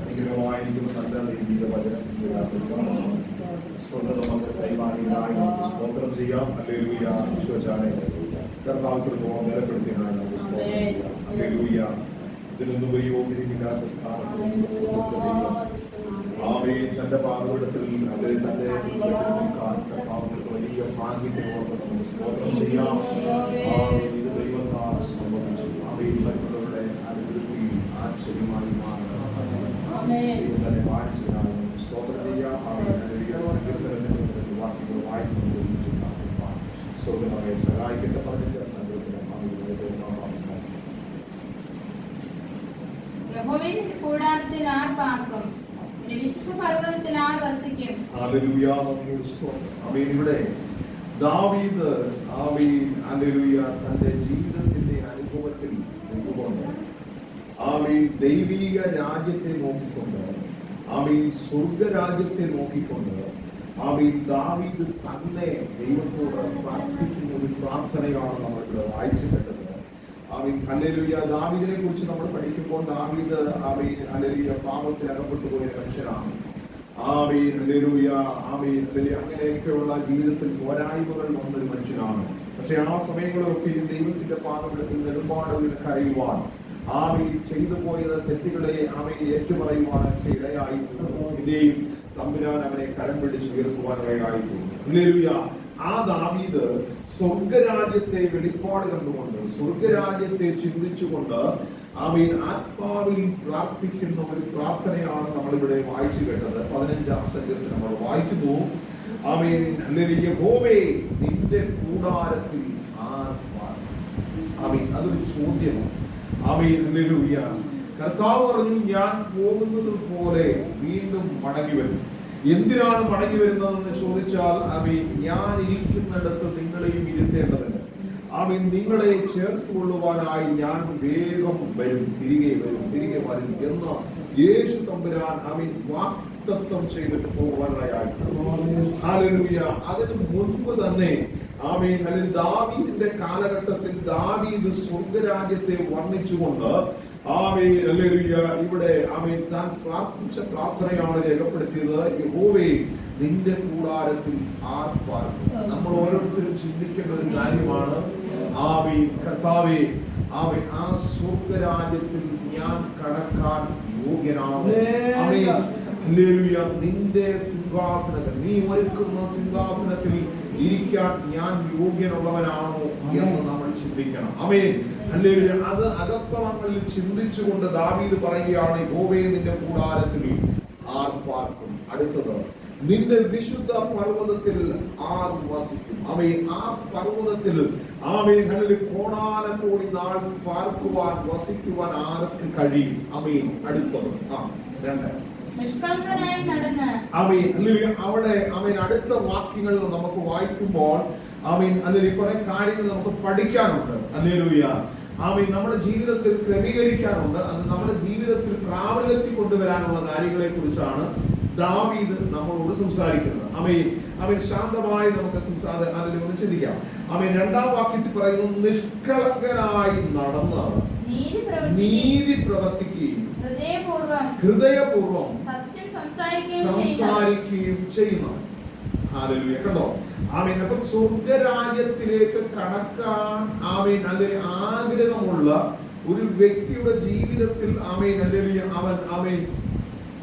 Speaker 5: അനുഗ്രഹമായിരിക്കുന്ന നല്ല രീതിയിലെ വചനം സ്തോത്രം ചെയ്യാം. ഹല്ലേലൂയ. ഈശോചാനെ കർത്താവിനോട് നിലപ്പെടുത്തിയതിനായി നമുക്ക് സ്തോത്രം. ഇതിനൊന്നും ഒരു യോഗ്യതയില്ലാത്ത സ്ഥാനത്ത് ആമേൻ തന്റെ പാതപീഠത്തിൽ തന്റെ കർത്താവിനോട് വലിയ ഭാഗ്യത്തെ ഓർത്ത് നമുക്ക് സ്തോത്രം ചെയ്യാം. ഇത് ദൈവത്താൽ സംബന്ധിച്ചു ആമേൻ മറ്റുള്ളവരുടെ അനുഗ്രഹത്തിൽ ആശ്ചര്യമായി മാറുന്നത് തന്നെ വായിച്ചതിനായി സ്തോത്രം ചെയ്യാം. സങ്കീർത്തനത്തിന്റെ വാക്യങ്ങൾ വായിച്ചു സ്വർഗമേ സഹായിക്കട്ടെ പറഞ്ഞിട്ട് സങ്കീർത്തനം
Speaker 2: യഹോവയുടെ കൂടാരത്തിൽ ആർ പാർക്കും, വിശുദ്ധ പർവ്വതത്തിൽ ആർ വസിക്കും.
Speaker 5: ഹല്ലേലൂയ. ആമേൻ. ഇവിടെ ദാവീദ് ആമേൻ ഹല്ലേലൂയ തന്റെ ജീവിതത്തിന്റെ അനുഭവത്തിൽ നിന്നുകൊണ്ട് ആമേൻ ദൈവിക രാജ്യത്തെ നോക്കിക്കൊണ്ട് ആമേൻ സ്വർഗരാജ്യത്തെ നോക്കിക്കൊണ്ട് ആമേൻ ദാവീദ് തന്നെ ദൈവത്തോട് പ്രാർത്ഥിക്കുന്ന ഒരു പ്രാർത്ഥനയാണ് നമ്മൾ ഇവിടെ വായിച്ചു കേട്ടത്. Amen hallelujah. ദാവീദിനെ കുറിച്ച് നമ്മൾ പഠിക്കുമ്പോൾ ദാവീദ് ആമേൻ ഹല്ലേലൂയ പാപത്തിൽ അകപ്പെട്ടു പോയ മനുഷ്യനാണ്. Amen hallelujah. ആമേൻ അങ്ങനെയൊക്കെയുള്ള ജീവിതത്തിൽ പോരായ്മകൾ വന്നൊരു മനുഷ്യനാണ്. പക്ഷെ ആ സമയങ്ങളൊക്കെ ദൈവത്തിന്റെ പാദപീഠത്തിൽ നെടുമ്പാടുകളിൽ കരയുവാൻ ആമേൻ ചെയ്തു പോയത് തെറ്റുകളെ ആമേൻ ഏറ്റുപറയുവാനൊക്കെ ഇടയായിത്തീർന്നു. പിന്നെയും തമ്പുരാൻ അവനെ കരം പിടിച്ച് ഉയർത്തുവാൻ ഇടയായിത്തീർന്നു. ഹല്ലേലൂയ. ആ ദാവീദ് സ്വർഗരാജ്യത്തെ വെളിപ്പാട് കണ്ടുകൊണ്ട് സ്വർഗരാജ്യത്തെ ചിന്തിച്ചുകൊണ്ട് ആമേൻ ആത്മാവിൽ പ്രാർത്ഥിക്കുന്ന ഒരു പ്രാർത്ഥനയാണ് നമ്മളിവിടെ വായിച്ചു കേട്ടത്. 15-ാം സങ്കീർത്തനം നമ്മൾ വായിക്കുന്നു. Amen hallelujah. യഹോവേ നിന്റെ കൂടാരത്തിൽ ആർ പാർക്കും. ആമേൻ. അതൊരു ചോദ്യമാണ്. Amen hallelujah. കർത്താവ് പറഞ്ഞു ഞാൻ പോകുന്നത് പോലെ വീണ്ടും മടങ്ങി വരും. എന്തിനാണ് മടങ്ങി വരുന്നതെന്ന് ചോദിച്ചാൽ ആമേൻ ഞാൻ ഇരിക്കുന്നിടത്ത് നിങ്ങളെയും ഇരുത്തേണ്ടതുണ്ട്. ആമേൻ നിങ്ങളെ ചേർത്ത് കൊള്ളുവാനായി ഞാൻ വേഗം വരും, തിരികെ വരും എന്ന് യേശു തമ്പുരാൻ ആമേൻ വാഗ്ദത്തം ചെയ്തിട്ട് പോകുവാനായി. ഹല്ലേലൂയ. അതിന് മുൻപ് തന്നെ ആമേൻ അല്ലെങ്കിൽ ദാവീദിന്റെ കാലഘട്ടത്തിൽ ദാവീദ് സ്വർഗരാജ്യത്തെ വർണ്ണിച്ചുകൊണ്ട് ആമേൻ ഹല്ലേലൂയ ഇവിടെ ആമേൻ താൻ പ്രാർത്ഥിച്ച പ്രാർത്ഥനയാണ് രേഖപ്പെടുത്തിയത്. യഹോവേ നിന്റെ കൂടാരത്തിൽ ആർ പാർക്കും. നമ്മൾ ഓരോരുത്തരും ചിന്തിക്കേണ്ട ഒരു കാര്യമാണ്. ആമേൻ കർത്താവേ ആമേൻ ആ സ്വർഗരാജ്യത്തിൽ ഞാൻ കടക്കാൻ യോഗ്യനാണ്. Amen hallelujah. നിന്റെ സിംഹാസനത്തിൽ നീ ഒരുക്കുന്ന സിംഹാസനത്തിൽ ഇരിക്കാൻ ഞാൻ യോഗ്യനുള്ളവനാണോ എന്ന് നമ്മൾ ചിന്തിക്കണം. Amen hallelujah. അത് അകത്തളങ്ങളിൽ ചിന്തിച്ചുകൊണ്ട് ദാവീദ് പറയുകയാണ് യഹോവേ നിന്റെ കൂടാരത്തിൽ ആർ പാർക്കും. അടുത്തത് നിന്റെ വിശുദ്ധ പർവ്വതത്തിൽ ആർ വസിക്കും. ആമേൻ. ആ പർവ്വതത്തിൽ ആമേൻ ഹല്ലേലൂയ കോടാനകോടി നാൾ പാർക്കുവാൻ വസിക്കുവാൻ ആർക്ക് കഴിയും? ആമേൻ. അടുത്തത് 2
Speaker 2: നിഷ്കളങ്കനായി നടന്ന്
Speaker 5: ആമേൻ ഹല്ലേലൂയ. അവിടെ ആമേൻ അടുത്ത വാക്യങ്ങൾ നമുക്ക് വായിക്കുമ്പോൾ ആമേൻ ഹല്ലേലൂയ കുറെ കാര്യങ്ങൾ നമുക്ക് പഠിക്കാനുണ്ട്. ഹല്ലേലൂയ. ആമേൻ നമ്മുടെ ജീവിതത്തിൽ ക്രമീകരിക്കാനുണ്ട്. അത് നമ്മുടെ ജീവിതത്തിൽ പ്രാബല്യത്തിൽ കൊണ്ടുവരാനുള്ള കാര്യങ്ങളെ കുറിച്ചാണ് ദാവീദ് നമ്മളോട് സംസാരിക്കുന്നത്. ആമേൻ ആമേൻ. ശാന്തമായി നമുക്ക് ഒന്ന് ചിന്തിക്കാം. ആമേൻ. 2-ാം വാക്യത്തിൽ പറയുന്നു നിഷ്കളങ്കനായി നടന്ന് നീതി പ്രവർത്തിക്കുകയും ഹൃദയപൂർവം സംസാരിക്കുകയും ചെയ്യുന്നു. ഹല്ലേലൂയ. കണ്ടോ? ആമേൻ. അപ്പോൾ സ്വർഗരാജ്യത്തിലേക്ക് കടക്കാൻ ആമേൻ അല്ലെങ്കിൽ ആഗ്രഹമുള്ള ഒരു വ്യക്തിയുടെ ജീവിതത്തിൽ ആമേൻ ഹല്ലേലൂയ അവൻ ആമേൻ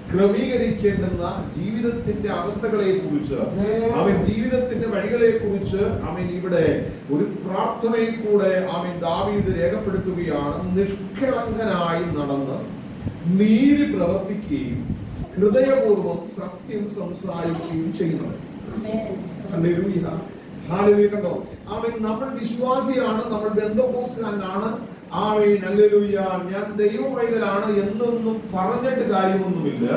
Speaker 5: ക്രമീകരിക്കേണ്ടുന്ന ജീവിതത്തിന്റെ അവസ്ഥകളെ കുറിച്ച് അവൻ ജീവിതത്തിന്റെ വഴികളെ വഴികളെ കുറിച്ച് ആമേൻ ഇവിടെ ഒരു പ്രാർത്ഥനയിൽ കൂടെ ആമേൻ ദാവീദ് രേഖപ്പെടുത്തുകയാണ്. നിഷ്കളങ്കനായി നടന്ന് നീതി പ്രവർത്തിക്കുകയും ഹൃദയപൂർവ്വം സത്യം സംസാരിക്കുകയും ചെയ്യുന്നത്. ആമേൻ. നമ്മൾ വിശ്വാസിയാണ്, നമ്മൾ ബന്ധുക്കോസ്കാരനാണ്. ആമേൻ. ഹല്ലേലൂയ. ഞാൻ ദൈവവൈതലാണ് എന്നൊന്നും പറഞ്ഞിട്ട് കാര്യമൊന്നുമില്ല.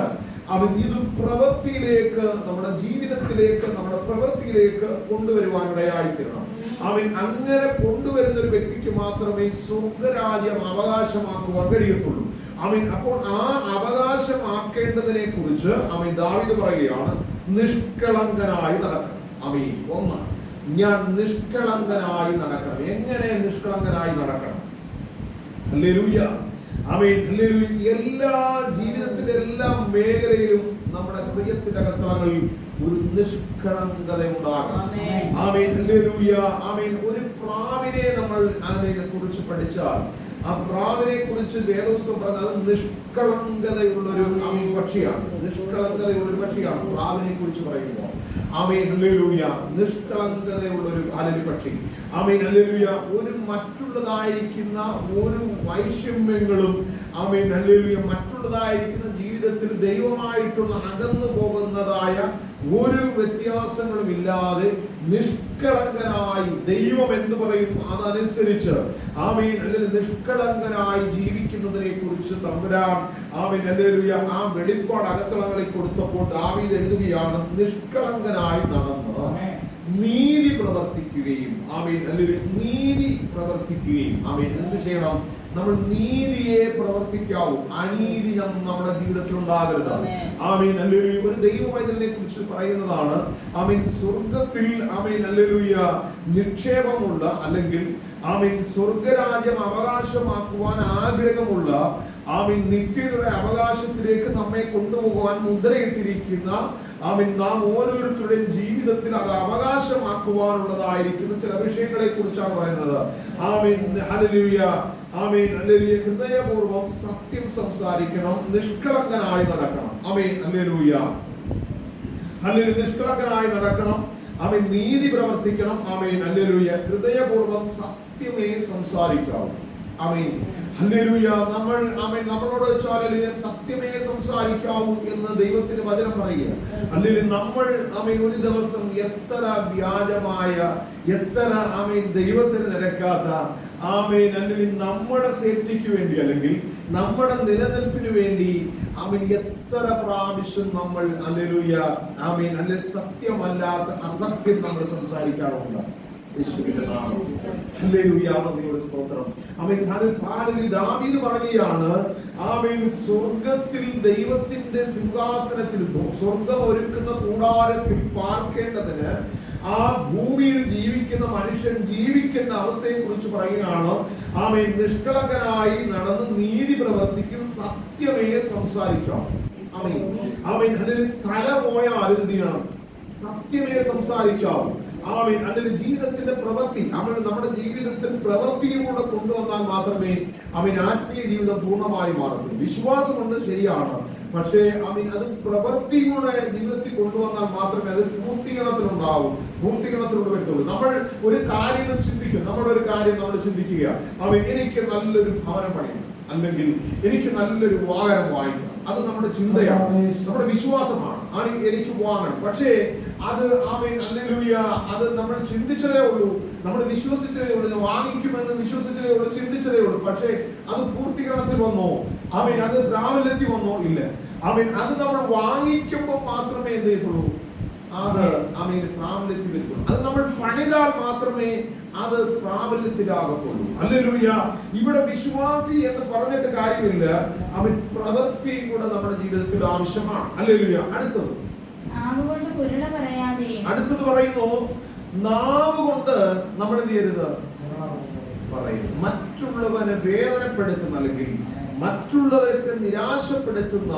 Speaker 5: അവൻ ഇത് പ്രവൃത്തിയിലേക്ക്, നമ്മുടെ ജീവിതത്തിലേക്ക്, നമ്മുടെ പ്രവൃത്തിയിലേക്ക് കൊണ്ടുവരുവാനിടയായി തീരണം. അവൻ അങ്ങനെ കൊണ്ടുവരുന്ന ഒരു വ്യക്തിക്ക് മാത്രമേ സ്വർഗരാജ്യം അവകാശമാക്കുവാൻ കഴിയത്തുള്ളൂ. അവൻ അപ്പോൾ ആ അവകാശമാക്കേണ്ടതിനെ കുറിച്ച് അവൻ ദാവീദ് പറയുകയാണ്, നിഷ്കളങ്കനായി നടക്കണം. അവൻ ഒന്ന്, ഞാൻ നിഷ്കളങ്കനായി നടക്കണം. എങ്ങനെ നിഷ്കളങ്കനായി നടക്കണം? ഹല്ലേലൂയ. ആമേൻ. ഹല്ലേലൂയ. എല്ലാ ജീവിതത്തിന്റെ എല്ലാ മേഖലയിലും നമ്മുടെ ഹൃദയത്തിന്റെ അകത്തളങ്ങളിൽ ഒരു നിഷ്കളങ്കത ഉണ്ടാകണം. ആമേൻ. ഹല്ലേലൂയ. ആമേൻ. ഒരു പ്രാവിനെ നമ്മൾ അതിനെ കുറിച്ച് പഠിച്ചാൽ, ആ പ്രാവിനെ കുറിച്ച് വേദപുസ്തകം പറഞ്ഞത് അത് നിഷ്കളങ്കതയുള്ളൊരു പക്ഷിയാണ്. നിഷ്കളങ്കതയുള്ളൊരു പക്ഷിയാണ് പ്രാവിനെ കുറിച്ച് പറയുമ്പോൾ. ആമേൻ. ഹല്ലേലൂയ. നിഷ്കളങ്കതയുള്ളൊരു പക്ഷി. ആമേൻ. ഹല്ലേലൂയ. ഒരു മറ്റുള്ളതായിരിക്കുന്ന ഒരു വൈഷമ്യങ്ങളും ആമേൻ. ഹല്ലേലൂയ. മറ്റുള്ളതായിരിക്കുന്ന ജീവിതത്തിൽ ദൈവമായിട്ടുള്ള അകന്നു പോകുന്നതായ ഒരു വ്യത്യാസങ്ങളും ഇല്ലാതെ നിഷ്കളങ്കനായി ദൈവം എന്ത് പറയും അതനുസരിച്ച് ആമേൻ അല്ലെങ്കിൽ നിഷ്കളങ്കനായി ജീവിക്കുന്നതിനെ കുറിച്ച് തമ്പുരാൻ ആമേൻ ഹല്ലേലൂയ ആ വെളിപ്പാട് അകത്തളങ്ങളിൽ കൊടുത്തപ്പോൾ ദാവീദ് എഴുതുകയാണ്, നിഷ്കളങ്കനായി നടന്ന് നീതി പ്രവർത്തിക്കുകയും ആമേൻ അല്ലെങ്കിൽ നീതി പ്രവർത്തിക്കുകയും. ആമേൻ. എന്ത് ചെയ്യണം? നമ്മൾ നീതിയെ പ്രവർത്തിക്കാവൂ. അനീതി നമ്മുടെ ജീവിതത്തിൽ ഉണ്ടാകരുത്. ആമേൻ. ഹല്ലേലൂയ. ഒരു ദൈവവൈതലിനെ കുറിച്ച് പറയുന്നതാണ്, ആമേൻ, സ്വർഗത്തിൽ ആമേൻ ഹല്ലേലൂയ നിക്ഷേപമുള്ള അല്ലെങ്കിൽ ആമേൻ സ്വർഗരാജ്യം അവകാശമാക്കുവാൻ ആഗ്രഹമുള്ള ആമേൻ നിത്യതയുടെ അവകാശത്തിലേക്ക് നമ്മെ കൊണ്ടുപോകുവാൻ മുദ്രയിട്ടിരിക്കുന്ന ആമേൻ നാം ഓരോരുത്തരുടെയും ജീവിതത്തിൽ അത് അവകാശമാക്കുവാനുള്ളതായിരിക്കുന്ന ചില വിഷയങ്ങളെ കുറിച്ചാണ് പറയുന്നത്. ആമേൻ. ഹല്ലേലൂയ. ആമേൻ. ഹല്ലേലൂയ. ഹൃദയപൂർവ്വം സത്യം സംസാരിക്കണം, നിഷ്കളങ്കനായി നടക്കണം. ആമേൻ. ഹല്ലേലൂയ. ഹല്ലേലൂയ. നിഷ്കളങ്കനായി നടക്കണം. ആമേൻ. നീതി പ്രവർത്തിക്കണം. ആമേൻ. ഹല്ലേലൂയ. ഹൃദയപൂർവ്വം സത്യമേ സംസാരിക്കാവൂ. ആമേൻ. ഹല്ലേലൂയ. നമ്മൾ ആമേൻ നമ്മളോട് ഹല്ലേലൂയ സത്യമേ സംസാരിക്കാവൂ എന്ന് ദൈവത്തിന്റെ വചനം പറയുക. ഹല്ലേലൂയ. നമ്മൾ ആമേൻ ഒരു ദിവസം എത്ര വ്യാജമായ, എത്ര ആമേൻ ദൈവത്തിന് നിരക്കാത്ത ആമേൻ അല്ലെങ്കിൽ നമ്മുടെ സേഫ്റ്റിക്ക് വേണ്ടി അല്ലെങ്കിൽ നമ്മുടെ നിലനിൽപ്പിന് വേണ്ടി ആമേൻ എത്ര പ്രാവശ്യം നമ്മൾ ഹല്ലേലൂയ ആമേൻ അല്ലെങ്കിൽ സത്യമല്ലാത്ത അസത്യം നമ്മൾ സംസാരിക്കാറുണ്ട്. ദാവീദ് പറയുകയാണ്, ആമേൻ, സ്വർഗത്തിൽ ദൈവത്തിന്റെ സിംഹാസനത്തിൽ സ്വർഗം ഒരുക്കുന്ന കൂടാരത്തിൽ പാർക്കേണ്ടതിന് ആ ഭൂമിയിൽ ജീവിക്കുന്ന മനുഷ്യൻ ജീവിക്കേണ്ട അവസ്ഥയെ കുറിച്ച് പറയുകയാണ്. ആമേൻ. നിഷ്കളങ്കനായി നടന്ന് നീതി പ്രവർത്തിക്കും, സത്യമേ സംസാരിക്കാം. ആമേൻ. ആമേൻ. അതിൽ തല പോയാലും എന്ത് ചെയ്യണം? സത്യമേ സംസാരിക്കാവൂ. ആമേൻ. അതിന്റെ ജീവിതത്തിന്റെ പ്രവൃത്തി നമ്മുടെ ജീവിതത്തിൽ പ്രവൃത്തിയിലൂടെ കൊണ്ടുവന്നാൽ മാത്രമേ അവൻ ആത്മീയ ജീവിതം പൂർണ്ണമായി മാറുന്നു. വിശ്വാസമുണ്ട്, ശരിയാണ്, പക്ഷേ ആമേൻ അത് പ്രവൃത്തിയുടെ ജീവിതത്തിൽ കൊണ്ടുവന്നാൽ മാത്രമേ അത് പൂർത്തീകരണത്തിലുണ്ടാവൂ, പൂർത്തീകരണത്തിലൂടെ വരുത്തുള്ളൂ. നമ്മൾ ഒരു കാര്യം ചിന്തിക്കും, നമ്മുടെ ഒരു കാര്യം നമ്മൾ ചിന്തിക്കുക, ആമേൻ, എനിക്ക് നല്ലൊരു ഭവനം പണിയണം, അല്ലെങ്കിൽ എനിക്ക് നല്ലൊരു വാഹനം വാങ്ങിക്കണം. അത് നമ്മുടെ ചിന്തയാണ്, നമ്മുടെ വിശ്വാസമാണ്. എനിക്ക് വാങ്ങണം. പക്ഷേ അത് ആമേൻ ഹല്ലേലൂയ അത് നമ്മൾ ചിന്തിച്ചതേ ഉള്ളൂ, നമ്മൾ വിശ്വസിച്ചതേ ഉള്ളൂ, വാങ്ങിക്കുമെന്ന് വിശ്വസിച്ചതേ ഉള്ളൂ, ചിന്തിച്ചതേ ഉള്ളൂ. പക്ഷേ അത് പൂർത്തീകരണത്തിൽ വന്നോ? ആമേൻ അത് പ്രാബല്യത്തിൽ വന്നോ? ഇല്ല. ആമേൻ അത് നമ്മൾ വാങ്ങിക്കുമ്പോൾ മാത്രമേ എന്ത് ചെയ്യത്തുള്ളൂ? അത് ആമേൻ പ്രാബല്യത്തിൽ വരുത്തുള്ളൂ. അത് നമ്മൾ പണിതാൽ മാത്രമേ അത് പ്രാബല്യത്തിലാകത്തുള്ളൂ. ഹല്ലേലൂയ. ഇവിടെ വിശ്വാസി എന്ന് പറഞ്ഞിട്ട് കാര്യമില്ല, അവൻ പ്രവൃത്തി കൂടെ നമ്മുടെ ജീവിതത്തിൽ ആവശ്യമാണ്. ഹല്ലേലൂയ. അടുത്തത് അടുത്തത് പറയുന്നു, നാവ് കൊണ്ട് നമ്മൾ എന്ത് ചെയ്യരുത്? പറയുന്നു മറ്റുള്ളവനെ വേദനപ്പെടുത്തുന്ന അല്ലെങ്കിൽ മറ്റുള്ളവർക്ക് നിരാശപ്പെടുത്തുന്ന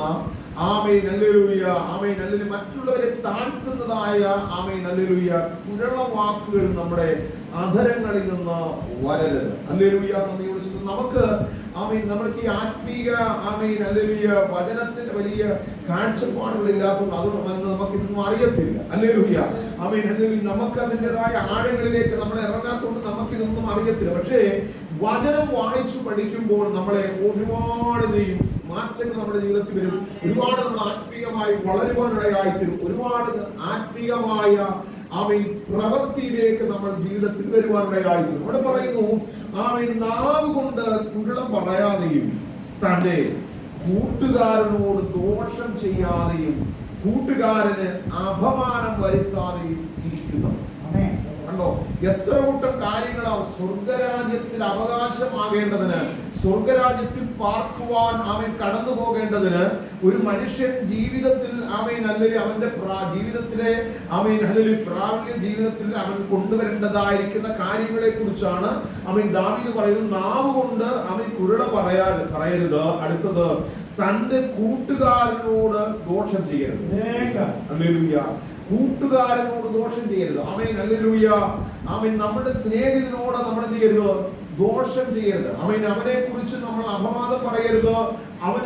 Speaker 5: ആമേൻ ഹല്ലേലൂയ ആമേൻ ഹല്ലേലൂയ മറ്റുള്ളവരെ താഴ്ത്തുന്നതായ ആമേൻ ഹല്ലേലൂയ കുഴല വാക്കുകൾ നമ്മുടെ അധരങ്ങളിൽ നിന്ന് വരരുത്. ഹല്ലേലൂയ നന്ദിയോടെ നമുക്ക് ആമേൻ നമ്മുടെ ഈ ആത്മീക ആമേൻ ഹല്ലേലൂയ വചനത്തിന്റെ വലിയ കാഴ്ചപ്പാടുകളില്ലാത്തത് അതുകൊണ്ട് നമുക്ക് ഇതൊന്നും അറിയത്തില്ല. ഹല്ലേലൂയ ആമേൻ ഹല്ലേലൂയ നമുക്ക് അതിൻ്റെതായ ആഴങ്ങളിലേക്ക് നമ്മൾ ഇറങ്ങാത്തതുകൊണ്ട് നമുക്ക് ഇതൊന്നും അറിയത്തില്ല. പക്ഷേ വചനം വായിച്ചു പഠിക്കുമ്പോൾ നമ്മളെ ഒരുപാട് മാറ്റങ്ങൾ നമ്മുടെ ജീവിതത്തിൽ വരും. ഒരുപാട് നമ്മൾ ആത്മീയമായി വളരുവാനിടയായി തീരും. ഒരുപാട് ആത്മീയമായ ആമേൻ പ്രവൃത്തിയിലേക്ക് നമ്മൾ ജീവിതത്തിൽ വരുവാനിടയായി തീരും. ഇവിടെ പറയുന്നു ആമേൻ നാവ് കൊണ്ട് കുഴളം പറയാതെയും തന്റെ കൂട്ടുകാരനോട് ദോഷം ചെയ്യാതെയും കൂട്ടുകാരന് അപമാനം വരുത്താതെയും ഇരിക്കുന്നു. കണ്ടോ, എത്ര കൂട്ടം കാര്യങ്ങളാണ് സ്വർഗരാജ്യത്തിൽ അവകാശമാകേണ്ടതിന്, സ്വർഗരാജ്യത്തിൽ പാർക്കുവാൻ അവൻ കടന്നു പോകേണ്ടതിന് ഒരു മനുഷ്യൻ ജീവിതത്തിൽ അവൻ അല്ലെങ്കിൽ അവന്റെ ജീവിതത്തിലെ അവൻ അല്ലെങ്കിൽ പ്രാബല്യ ജീവിതത്തിൽ അവൻ കൊണ്ടുവരേണ്ടതായിരിക്കുന്ന കാര്യങ്ങളെ കുറിച്ചാണ് അവൻ ദാവീദ് പറയുന്നത്. നാവ് കൊണ്ട് അവൻ കുരുള പറയരുത്. അടുത്തത് തന്റെ കൂട്ടുകാരനോട് ദോഷം ചെയ്യരുത്. ഹല്ലേലൂയ കൂട്ടുകാരനോട് ദോഷം ചെയ്യരുത്. ആമേൻ ഹല്ലേലൂയ ആമേൻ നമ്മുടെ സ്നേഹിതനോട് നമ്മൾ എന്ത് ചെയ്യരുത്? ദോഷം ചെയ്യരുത്. ആമേൻ അവനെ കുറിച്ച് നമ്മൾ അപവാദം പറയരുത്. അവൻ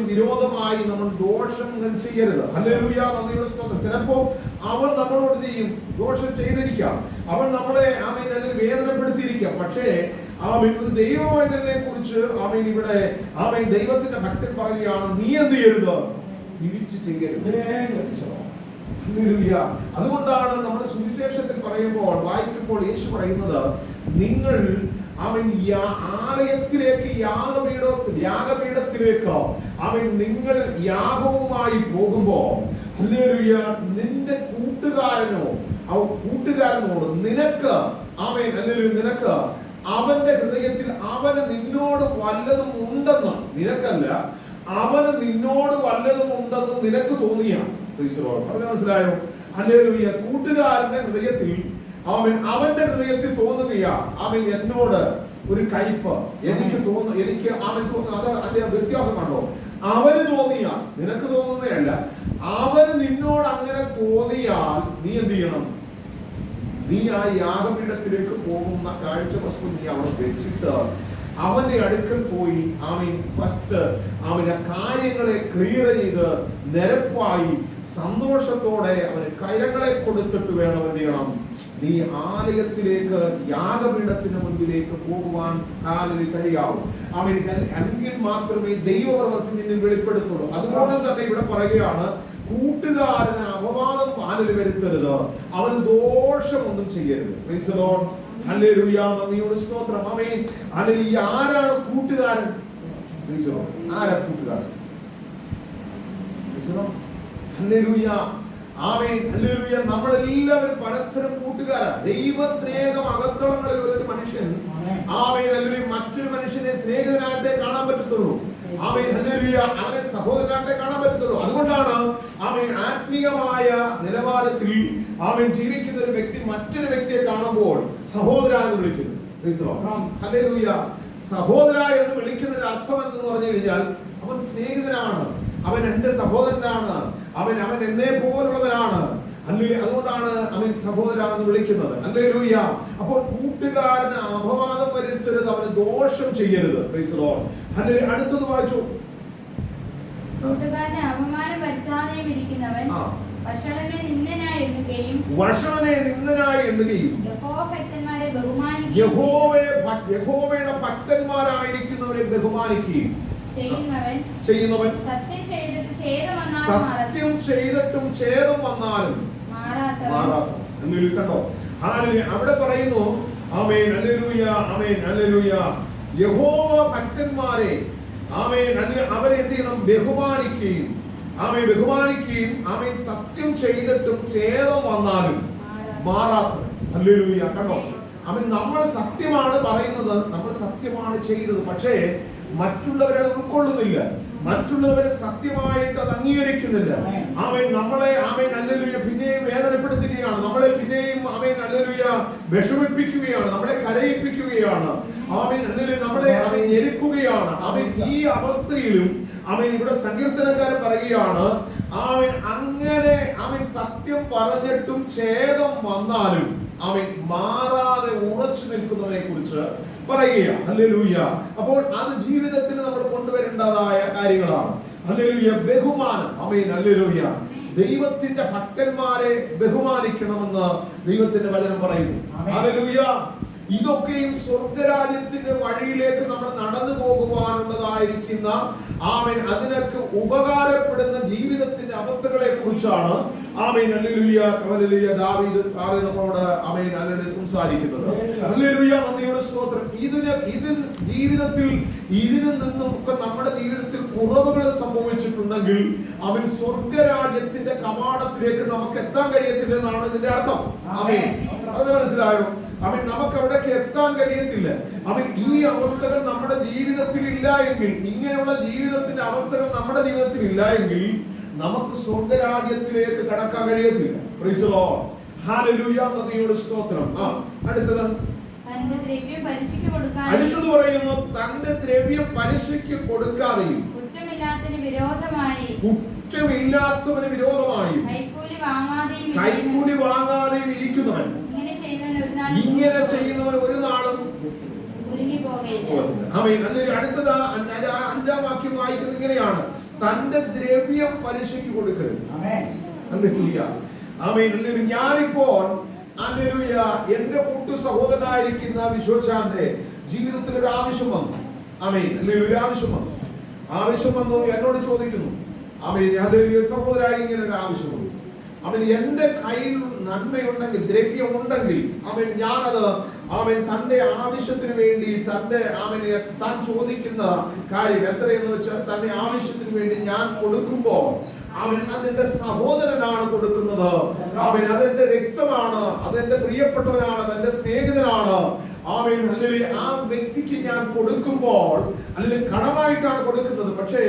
Speaker 5: വിരോധമായി നമ്മൾ ദോഷങ്ങൾ ചെയ്യരുത്. ഹല്ലേലൂയ നന്ദിയുടെ സ്തോത്രം. ചിലപ്പോ അവൻ നമ്മളോട് ചെയ്യും ദോഷം ചെയ്തിരിക്കാം, അവൻ നമ്മളെ ആമേൻ അല്ലെങ്കിൽ വേദനപ്പെടുത്തിയിരിക്കാം. പക്ഷേ ആമേൻ ഒരു ദൈവവൈതലിനെ കുറിച്ച് ആമേൻ ഇവിടെ ആമേൻ ദൈവത്തിന്റെ ഭക്തൻ പറയുകയാണ്, നീ എന്ത് ചെയ്യരുത്? തിരിച്ചു ചെയ്യരുത്. അതുകൊണ്ടാണ് നമ്മൾ സുവിശേഷത്തിൽ പറയുമ്പോൾ വായിക്കുമ്പോൾ യേശു പറയുന്നത്, നിങ്ങൾ അവൻ ആലയത്തിലേക്ക് യാഗപീഠത്തിലേക്ക് അവൻ നിങ്ങൾ യാഗവുമായി പോകുമ്പോൾ ഹല്ലേലൂയ നിന്റെ കൂട്ടുകാരനോട് നിനക്ക് ആമേൻ ഹല്ലേലൂയ നിനക്ക് അവന്റെ ഹൃദയത്തിൽ അവന് നിന്നോട് വല്ലതും ഉണ്ടെന്ന്, നിനക്കല്ല അവന് നിന്നോട് വല്ലതും ഉണ്ടെന്ന് നിനക്ക് തോന്നിയാണ്. പറഞ്ഞു മനസ്സിലായോ? ഹല്ലേലൂയ കൂട്ടുകാരന്റെ ഹൃദയത്തിൽ അവന്റെ ഹൃദയത്തിൽ തോന്നുകയാ അവൻ എന്നോട് ഒരു കയ്പ് എനിക്ക് അവൻ തോന്നുന്നു. അത് അതിന്റെ വ്യത്യാസം കണ്ടോ? അവന് തോന്നിയാൽ നിനക്ക് തോന്നുന്നതല്ല, അവന് നിന്നോട് അങ്ങനെ തോന്നിയാൽ നീ എന്ത് ചെയ്യണം? നീ ആ യാഗപീഠത്തിലേക്ക് പോകുന്ന കാഴ്ച വസ്തു നീ അവിടെ വെച്ചിട്ട് അവന്റെ അടുക്കൽ പോയി അവന്റെ കാര്യങ്ങളെ ക്ലിയർ ചെയ്ത് നിരപ്പായി സന്തോഷത്തോടെ അവന് കരങ്ങളെ കൊടുത്തിട്ട് വേണം എന്ത് ചെയ്യണം? നീ ആലയത്തിലേക്ക് യാഗപീഠത്തിന് മുൻപിലേക്ക് പോകുവാൻ കഴിയാവും. എങ്കിൽ മാത്രമേ ദൈവപ്രവൃത്തി നിന്നിൽ വെളിപ്പെടുത്തുള്ളൂ. അതുകൊണ്ട് തന്നെ ഇവിടെ പറയുകയാണ്, കൂട്ടുകാരന് അപവാദം പാലിൽ വരുത്തരുത്, അവന് ദോഷമൊന്നും ചെയ്യരുത്. Praise the Lord. ഹല്ലേലൂയ നന്ദിയോടെ സ്തോത്രം. Amen hallelujah. ആരാണ് കൂട്ടുകാരൻ? Praise the Lord. ആരാ കൂട്ടുകാരൻ? Praise the Lord. Hallelujah amen hallelujah. നമ്മളെല്ലാവരും പരസ്പരം കൂട്ടുകാരാണ്. ദൈവ സ്നേഹം അകത്തളങ്ങളിൽ ഒരു മനുഷ്യൻ ആമേൻ ഹല്ലേലൂയ മറ്റൊരു മനുഷ്യനെ സ്നേഹിതനായിട്ടേ കാണാൻ പറ്റത്തുള്ളൂ. ആമേൻ ഹല്ലേലൂയ അവനെ സഹോദരനായിട്ടേ കാണാൻ പറ്റത്തുള്ളൂ. അതുകൊണ്ടാണ് ആമേൻ ആത്മീയമായ നിലവാരത്തിൽ ആമേൻ ജീവിക്കുന്ന ഒരു വ്യക്തി മറ്റൊരു വ്യക്തിയെ കാണുമ്പോൾ സഹോദര എന്ന് വിളിക്കുന്നു. ഹല്ലേലൂയ. സഹോദര എന്ന് വിളിക്കുന്നതിന്റെ അർത്ഥം എന്ന് പറഞ്ഞു കഴിഞ്ഞാൽ അവൻ സ്നേഹിതനാണ്, അവൻ എന്റെ സഹോദരനാണ്, അവൻ എന്നെ പോലുള്ളവനാണ്. അതുകൊണ്ടാണ് അവൻ സഹോദര എന്ന് വിളിക്കുന്നത്. ഹല്ലേലൂയ. അപ്പോൾ കൂട്ടുകാരന് അപവാദം വരുത്തരുത്, അവന് ദോഷം ചെയ്യരുത്. Praise the Lord. ഹല്ലേലൂയ. അടുത്തത് വായിച്ചു.
Speaker 2: കൂട്ടുകാരന് അപമാനം വരുത്താതെയും ഇരിക്കുന്നവൻ വഷളനെ നിന്ദനായി എണ്ണുകയും യഹോവയുടെ ഭക്തന്മാരായിരിക്കുന്നവരെ ബഹുമാനിക്കുകയും ചെയ്യുന്നവൻ സത്യം ചെയ്തിട്ടും ഛേദം വന്നാലും മാറാത്തവൻ. കണ്ടോ? അവിടെ പറയുന്നു ആമേൻ ഹല്ലേലൂയ ആമേൻ ഹല്ലേലൂയ യഹോവ ഭക്തന്മാരെ ആമേൻ അവരെ എന്ത് ചെയ്യണം? ബഹുമാനിക്കുകയും ആമേൻ സത്യം ചെയ്തിട്ടും ഛേദം വന്നാലും മാറാത്തവൻ. ഹല്ലേലൂയ. കണ്ടോ? നമ്മൾ സത്യമാണ് പറയുന്നത്, നമ്മൾ സത്യമാണ് ചെയ്തത്, പക്ഷേ മറ്റുള്ളവരെ ഉൾക്കൊള്ളുന്നില്ല.
Speaker 5: മറ്റുള്ളവരെ സത്യമായിട്ട് അത് അംഗീകരിക്കുന്നില്ല. ആമേൻ. നമ്മളെ ആമേൻ ഹല്ലേലൂയ പിന്നെയും വേദനപ്പെടുത്തുകയാണ്, നമ്മളെ പിന്നെയും ആമേൻ ഹല്ലേലൂയ വിഷമിപ്പിക്കുകയാണ്, നമ്മളെ കരയിപ്പിക്കുകയാണ്. ആമേൻ ഹല്ലേലൂയ നമ്മളെ ആമേൻ ഞെരുക്കുകയാണ്. ആമേൻ. ഈ അവസ്ഥയിലും ആമേൻ ഇവിടെ സങ്കീർത്തനക്കാരൻ പറയുകയാണ്, ആമേൻ അങ്ങനെ ആമേൻ സത്യം പറഞ്ഞിട്ടും ഛേദം വന്നാലും ആമേൻ മാറാതെ ഉറച്ചു നിൽക്കുന്നവനെ കുറിച്ച് പറയുക. ഹല്ലേലൂയ. അപ്പോൾ അത് ജീവിതത്തിൽ നമ്മൾ കൊണ്ടുവരേണ്ടതായ കാര്യങ്ങളാണ്. ഹല്ലേലൂയ. ബഹുമാനം. ആമേൻ. ഹല്ലേലൂയ. ദൈവത്തിന്റെ ഭക്തന്മാരെ ബഹുമാനിക്കണമെന്ന് ദൈവത്തിന്റെ വചനം പറയുന്നു. ഹല്ലേലൂയ. ഇതൊക്കെയും സ്വർഗരാജ്യത്തിന്റെ വഴിയിലേക്ക് നമ്മൾ നടന്നു പോകുവാനുള്ളതായിരിക്കുന്ന ആമേൻ അതിനൊക്കെ ഉപകാരപ്പെടുന്ന ജീവിതത്തിന്റെ അവസ്ഥകളെ കുറിച്ചാണ് ആമേൻ ഹല്ലേലൂയ ഹല്ലേലൂയ ദാവീദ് നമ്മളോട് ആമേൻ ഹല്ലേലൂയ സംസാരിക്കുന്നത്. ഹല്ലേലൂയ. നന്ദിയുടെ സ്തോത്രം. ജീവിതത്തിൽ ഇതിൽ നിന്നൊക്കെ നമ്മുടെ ജീവിതത്തിൽ കുറവുകൾ സംഭവിച്ചിട്ടുണ്ടെങ്കിൽ അവൻ സ്വർഗരാജ്യത്തിന്റെ കവാടത്തിലേക്ക് നമുക്ക് എത്താൻ കഴിയത്തില്ലെന്നാണ് ഇതിന്റെ അർത്ഥം. ആമേൻ. അത് മനസ്സിലായോ? അവൻ നമുക്ക് അവിടേക്ക് എത്താൻ കഴിയത്തില്ല. അവൻ ഈ അവസ്ഥകൾ നമ്മുടെ ജീവിതത്തിൽ ഇല്ല എങ്കിൽ, ഇങ്ങനെയുള്ള ജീവിതത്തിന്റെ അവസ്ഥകൾ നമ്മുടെ ജീവിതത്തിൽ ഇല്ല എങ്കിൽ നമുക്ക് സ്വർഗരാജ്യത്തിലേക്ക് കടക്കാൻ കഴിയത്തില്ല. Praise the Lord. ഹല്ലേലൂയ. നന്ദിയുടെ സ്തോത്രം. അടുത്തത് അടുത്തത് പറയുന്നു, തന്റെ ദ്രവ്യം പലിശയ്ക്ക് കൊടുക്കാതെയും കുറ്റമില്ലാത്തവന് വിരോധമായും കൈക്കൂലി വാങ്ങാതെയും ഇരിക്കുന്നവൻ, ഇങ്ങനെ ചെയ്യുന്നവൻ ഒരു നാളും അടുത്തത് 5-ാം വാക്യം വായിക്കുന്നത് ഇങ്ങനെയാണ്, തന്റെ ദ്രവ്യം പലിശയ്ക്ക് കൊടുക്കരുത്. ഞാനിപ്പോൾ എന്റെ കൂട്ടു സഹോദരനായിരിക്കുന്ന വിശ്വച്ചാന്റെ ജീവിതത്തിൽ ഒരു ആവശ്യം വന്നു. ഒരു ആവശ്യം വന്നു എന്നോട് ചോദിക്കുന്നു, സഹോദരായി ഇങ്ങനെ ഒരു ആവശ്യം വന്നു. എന്റെ കയ്യിൽ നന്മയുണ്ടെങ്കിൽ, ദ്രവ്യമുണ്ടെങ്കിൽ ഞാനത് തന്റെ ആവശ്യത്തിന് വേണ്ടി താൻ ചോദിക്കുന്ന കാര്യം എത്രയെന്ന് വെച്ചാൽ തന്റെ ആവശ്യത്തിന് വേണ്ടി ഞാൻ കൊടുക്കുമ്പോൾ അതെന്റെ സഹോദരനാണ് കൊടുക്കുന്നത്. അതെന്റെ രക്തമാണ്, അതെന്റെ പ്രിയപ്പെട്ടവനാണ്, അതെന്റെ സ്നേഹിതനാണ്. ആ വ്യക്തിക്ക് ഞാൻ കൊടുക്കുമ്പോൾ അല്ലെങ്കിൽ കടമായിട്ടാണ് കൊടുക്കുന്നത്. പക്ഷേ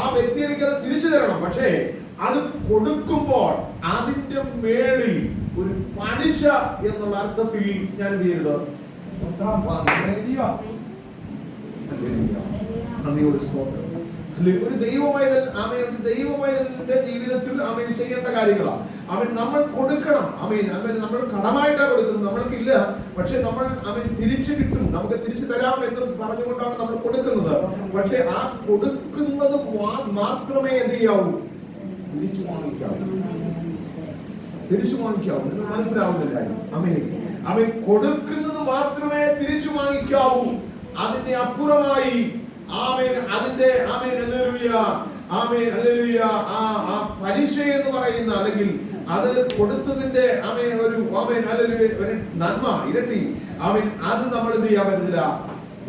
Speaker 5: ആ വ്യക്തി എനിക്കത് തിരിച്ചു തരണം. പക്ഷേ അത് കൊടുക്കുമ്പോൾ അതിന്റെ മേളിൽ ഒരു പലിശ എന്നുള്ള അർത്ഥത്തിൽ ഞാൻ എന്ത് ചെയ്യരുത്? ഒരു ദൈവമയന്റെ ജീവിതത്തിൽ ചെയ്യേണ്ട കാര്യങ്ങളാണ്. നമ്മൾ കൊടുക്കണം. നമ്മൾ കടമായിട്ടാണ് കൊടുക്കുന്നത്, നമ്മൾക്കില്ല. പക്ഷെ നമ്മൾ തിരിച്ചു കിട്ടും, നമുക്ക് തിരിച്ചു തരാം എന്ന് പറഞ്ഞുകൊണ്ടാണ് നമ്മൾ കൊടുക്കുന്നത്. പക്ഷെ ആ കൊടുക്കുന്നത് മാത്രമേ എന്ത് ചെയ്യാവൂ? തിരിച്ചു വാങ്ങിക്കാവൂ. നിങ്ങൾ മനസ്സിലാവുന്നില്ല. കൊടുക്കുന്നത് മാത്രമേ തിരിച്ചു വാങ്ങിക്കാവൂ. അതിന്റെ അപ്പുറമായി അതിന്റെ പലിശ എന്ന് പറയുന്ന അല്ലെങ്കിൽ അത് കൊടുത്തതിന്റെ ഒരു നന്മ ഇരട്ടി അത് നമ്മൾ എന്ത് ചെയ്യാൻ പറ്റില്ല,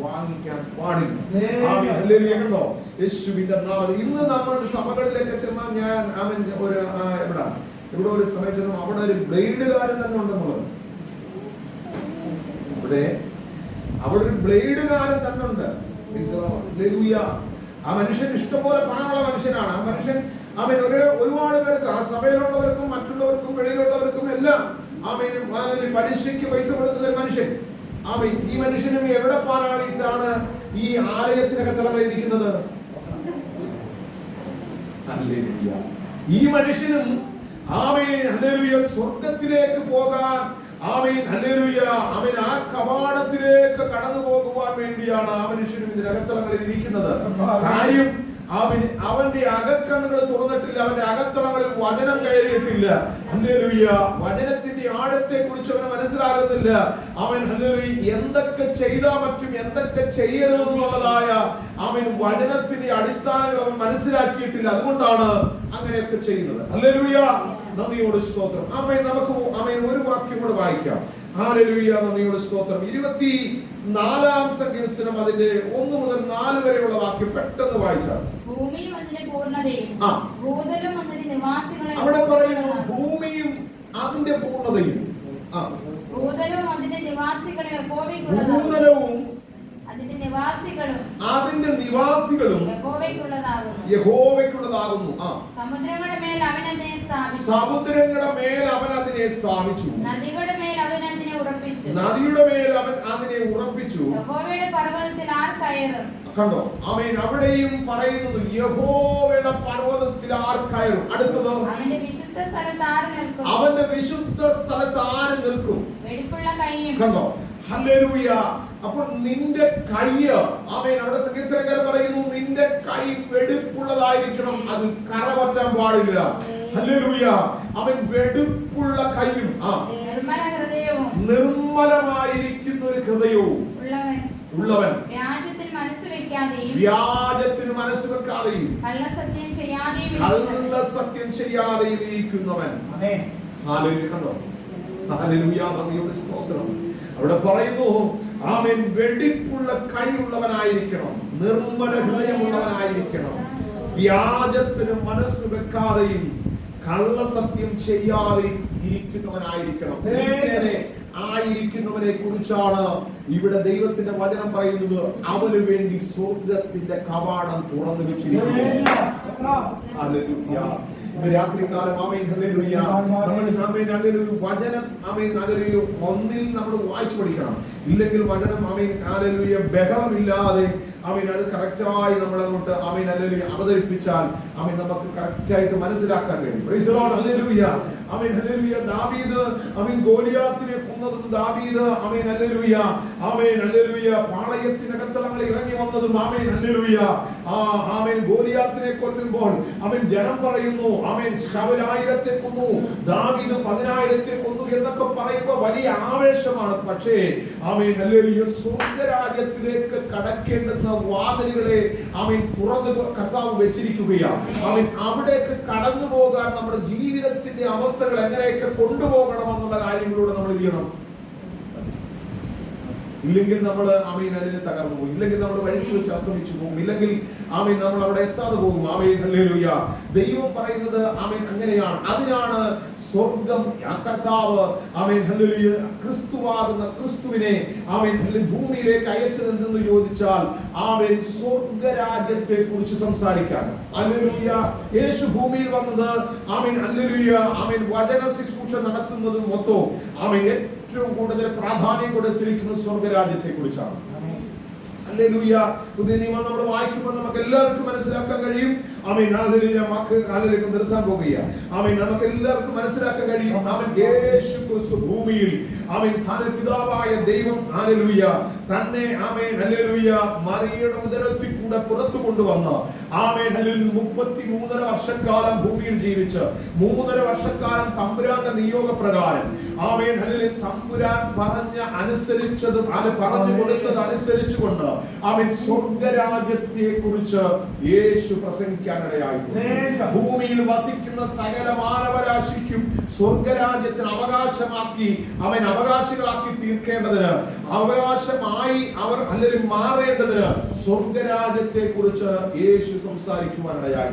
Speaker 5: വാങ്ങിക്കാൻ പാടില്ല. യേശുവിന്റെ നാമത്തിൽ ഇന്ന് നമ്മൾ സഭകളിലൊക്കെ ചെന്നാൽ ഞാൻ ഇവിടെ ഒരു സമയം ചെന്നു, അവിടെ ഒരു ബ്ലേഡുകാരൻ തന്നെ ഉണ്ടെന്നുള്ളത്. അവിടെ ഒരു ബ്ലേഡുകാരൻ തന്നെ ഉണ്ട്. ആ മനുഷ്യൻ ഇഷ്ടംപോലെ പണമുള്ള മനുഷ്യനാണ്. ആ മനുഷ്യൻ ഒരുപാട് പേർക്ക്, ആ സഭയിലുള്ളവർക്കും മറ്റുള്ളവർക്കും വെളിയിലുള്ളവർക്കും എല്ലാം പലിശയ്ക്ക് പൈസ കൊടുക്കുന്ന ഒരു മനുഷ്യൻ. ഈ മനുഷ്യനും എവിടെ പാരാളിയിട്ടാണ് ഈ ആലയത്തിനകത്തിറങ്ങിയിരിക്കുന്നത്? ഈ മനുഷ്യനും സ്വർഗത്തിലേക്ക് പോകാൻ ആ കവാടത്തിലേക്ക് കടന്നു പോകുവാൻ വേണ്ടിയാണ് ആ മനുഷ്യനും ഇതിനകത്തളങ്ങളിൽ ഇരിക്കുന്നത്. കാര്യം അവന്റെ അകക്കണ്ണുകൾ തുറന്നിട്ടില്ല, അവന്റെ അകത്തളങ്ങളിൽ വചനം കയറിയിട്ടില്ല. വചനത്തിന്റെ ആഴത്തെ കുറിച്ച് അവന് മനസ്സിലാകുന്നില്ല. എന്തൊക്കെ ചെയ്താൽ പറ്റും, എന്തൊക്കെ ചെയ്യരുതെന്നുള്ളതായ വചനത്തിന്റെ അടിസ്ഥാനങ്ങൾ അവൻ മനസ്സിലാക്കിയിട്ടില്ല. അതുകൊണ്ടാണ് അങ്ങനെയൊക്കെ ചെയ്യുന്നത്. ഹല്ലേലൂയ. നന്ദിയോട് സ്തോത്രം. നമുക്ക് ഒരു വാക്യം കൂടെ വായിക്കാം. ഹല്ലേലൂയ. നന്ദിയോട് സ്തോത്രം. 24-ാം സങ്കീർത്തനം അതിന്റെ 1 മുതൽ 4 വരെയുള്ള വാക്യം പെട്ടെന്ന് വായിച്ചാൽ അവിടെ പറയുന്നു, ഭൂമിയും അതിന്റെ പൂർണ്ണതയും ഭൂതലവും അതിന്റെ നിവാസികളും യഹോവയ്ക്കുള്ളതാകുന്നു.
Speaker 2: സമുദ്രങ്ങളുടെ മേൽ അവൻ അതിനെ സ്ഥാപിച്ചു.
Speaker 5: സമുദ്രങ്ങളുടെ മേൽ അവൻ അതിനെ സ്ഥാപിച്ചു.
Speaker 2: നദിയുടെ മേൽ അവൻ അതിനെ ഉറപ്പിച്ചു.
Speaker 5: നദിയുടെ മേൽ അവൻ അതിനെ ഉറപ്പിച്ചു.
Speaker 2: യഹോവയുടെ പർവ്വതത്തിൽ ആർ കയറും?
Speaker 5: കണ്ടോ? ആമേൻ. അവിടെയും പറയുന്നത് യഹോവയുടെ പർവ്വതത്തിൽ ആർ കയറും? അടുത്തത്
Speaker 2: അവന്റെ വിശുദ്ധ സ്ഥലത്ത് ആര് നിൽക്കും?
Speaker 5: അവന്റെ വിശുദ്ധ സ്ഥലത്ത് ആര് നിൽക്കും?
Speaker 2: വെടിപ്പുള്ള കൈയും.
Speaker 5: കണ്ടോ? ഹല്ലേലൂയ. അപ്പോൾ നിന്റെ കൈ, ആമേൻ, അവിടെ സങ്കീർത്തനക്കാരൻ പറയുന്നു നിന്റെ കൈ വെടിപ്പുള്ളതായിരിക്കണം, അത് കറ പറ്റാൻ പാടില്ല. ഹല്ലേലൂയ. അവൻ വെടിപ്പുള്ള കൈയും നിർമ്മലമായിരിക്കുന്ന ഒരു ഹൃദയവും ഉള്ളവൻ, വ്യാജത്തിന് മനസ്സ് വെക്കാതെയും കള്ളസത്യം ചെയ്യാതെയും ഇരിക്കുന്നവൻ. ഹല്ലേലൂയ. കണ്ടോ? ഹല്ലേലൂയ. നന്ദിയോടെ സ്തോത്രം. അവിടെ പറയുന്നു ആമേൻ, വെടിപ്പുള്ള കൈയുള്ളവനായിരിക്കണം, നിർമ്മല ഹൃദയമുള്ളവനായിരിക്കണം, വ്യാജത്തിന് മനസ്സ് വെക്കാതെയും കള്ളസത്യം ചെയ്യാതെയും ഇരിക്കുന്നവനായിരിക്കണം. ഇങ്ങനെ ആയിരിക്കുന്നവനെ കുറിച്ചാണ് ഇവിടെ ദൈവത്തിന്റെ വചനം പറയുന്നത്. അവന് വേണ്ടി സ്വർഗത്തിന്റെ കവാടം തുറന്നു വെച്ചിരിക്കുന്നു. ഹല്ലേലൂയ. രാത്രികാലം ആമേൻ, ഹല്ലേലൂയ, നമ്മൾ ആമേൻ ഹല്ലേലൂയ വചനം ആമേൻ ഹല്ലേലൂയ ഒന്നിൽ നമ്മൾ വായിച്ചു പഠിക്കണം. ഇല്ലെങ്കിൽ വചനം ആമേൻ ഹല്ലേലൂയ ബഹളമില്ലാതെ ആമേൻ അത് കറക്റ്റായി നമ്മൾ അങ്ങോട്ട് ആമേൻ ഹല്ലേലൂയ അവതരിപ്പിച്ചാൽ ആമേൻ നമുക്ക് കറക്റ്റായിട്ട് മനസ്സിലാക്കാൻ കഴിയും. Praise the Lord. Hallelujah. Amen hallelujah. ദാവീദ് ആമേൻ ഗോലിയാത്തിനെ കൊന്നതും, ദാവീദ് ആമേൻ ഹല്ലേലൂയ ഹല്ലേലൂയ പാളയത്തിനകത്തളങ്ങളിൽ ഇറങ്ങി വന്നതും, ആമേൻ ഹല്ലേലൂയ ആമേൻ ഗോലിയാത്തിനെ കൊല്ലുമ്പോൾ ആമേൻ ജനം പറയുന്നു ആമേൻ ശൗൽ 1000 കൊന്നു, ദാവീദ് 10,000 കൊന്നു എന്നൊക്കെ പറയുമ്പോൾ വലിയ ആവേശമാണ്. പക്ഷേ ആമേൻ ഹല്ലേലൂയ സ്വർഗ്ഗരാജ്യത്തിലേക്ക് കടക്കേണ്ടുന്ന വാതിലുകളെ ആമേൻ തുറന്ന് കർത്താവ് വെച്ചിരിക്കുകയാണ്. ആമേൻ അവിടേക്ക് കടന്നു പോകാൻ നമ്മുടെ ജീവിതത്തിന്റെ അവസ്ഥകൾ എങ്ങനെയൊക്കെ കൊണ്ടുപോകണമെന്നുള്ള കാര്യങ്ങളോട് നമ്മൾ ചെയ്യണം. ഇല്ലെങ്കിൽ നമ്മൾ ആമേൻ അതിന് തകർന്നു പോകും, ഇല്ലെങ്കിൽ നമ്മൾ വഴിക്ക് വെച്ച് അസ്തമിച്ചു പോകും, ഇല്ലെങ്കിൽ ആമേൻ നമ്മൾ അവിടെ എത്താതെ പോകും. Amen hallelujah. ദൈവം പറയുന്നത് ആമേൻ അങ്ങനെയാണ്. അതിനാണ് സ്വർഗം കർത്താവ് ആമേൻ ഹല്ലേലൂയ ക്രിസ്തുവാകുന്ന ക്രിസ്തുവിനെ ആമേൻ ഭൂമിയിലേക്ക് അയച്ചതെന്ന് ചോദിച്ചാൽ ആമേൻ സ്വർഗരാജ്യത്തെ കുറിച്ച് സംസാരിക്കാൻ. ഹല്ലേലൂയ. യേശു ഭൂമിയിൽ വന്നത് ആമേൻ ഹല്ലേലൂയ ആമേൻ വചന ശുശ്രൂഷ നടത്തുന്നതും മൊത്തം ആമേൻ ഏറ്റവും കൂടുതൽ പ്രാധാന്യം കൊടുത്തിരിക്കുന്നത് സ്വർഗരാജ്യത്തെ കുറിച്ചാണ്. ഹല്ലേലൂയ. പുതിയ നിയമം നമ്മൾ വായിക്കുമ്പോൾ നമുക്ക് എല്ലാവർക്കും മനസ്സിലാക്കാൻ കഴിയും. Amen hallelujah. ഹല്ലേലൂയ നിർത്താൻ പോകുകയാണ്. ആമേൻ നമുക്ക് എല്ലാവർക്കും മനസ്സിലാക്കാൻ കഴിയും. ആമേൻ യേശു ക്രിസ്തു ഭൂമിയിൽ ആമേൻ തന്റെ പിതാവായ ദൈവം ഹല്ലേലൂയ തന്നെ ആമേൻ ഹല്ലേലൂയ മറിയയുടെ ഉദരത്തിൽ കൂടെ പുറത്തു കൊണ്ടുവന്ന് ആമേൻ ഹല്ലേലൂയ 33.5 വർഷക്കാലം ഭൂമിയിൽ ജീവിച്ച് 3.5 വർഷക്കാലം തമ്പുരാന്റെ നിയോഗപ്രകാരം ആമേൻ ഹല്ലേലൂയ തമ്പുരാൻ പറഞ്ഞ അനുസരിച്ചതും അത് പറഞ്ഞു കൊടുത്തത് അനുസരിച്ചുകൊണ്ട് ആമേൻ സ്വർഗ്ഗരാജ്യത്തെ കുറിച്ച് യേശു പ്രസംഗിക്കാനിടയായി. ഭൂമിയിൽ വസിക്കുന്ന സകല മാനവരാശിക്കും സ്വർഗ്ഗരാജ്യത്തിന് അവകാശമാക്കി അവൻ അവകാശികളാക്കി തീർക്കേണ്ടതിന്, അവകാശമായി അവർ അല്ലെങ്കിൽ മാറേണ്ടതിന് സ്വർഗ്ഗരാജ്യത്തെ കുറിച്ച് യേശു സംസാരിക്കുവാനിടയായി.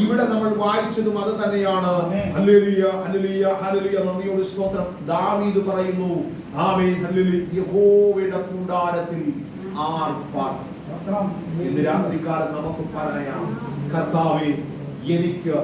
Speaker 5: ഇവിടെ നമ്മൾ വായിച്ചതും അത് തന്നെയാണ്. ഹല്ലേലൂയ ഹല്ലേലൂയ ഹല്ലേലൂയ. നന്ദിയോട് സ്തോത്രം. ദാവീദ് പറയുന്നു ആമേൻ ഹല്ലേലൂയ യഹോവയുടെ കൂടാരത്തിൽ ഇന്ന് രാത്രികാലം നമുക്ക് പറയാം, കർത്താവേ എനിക്ക്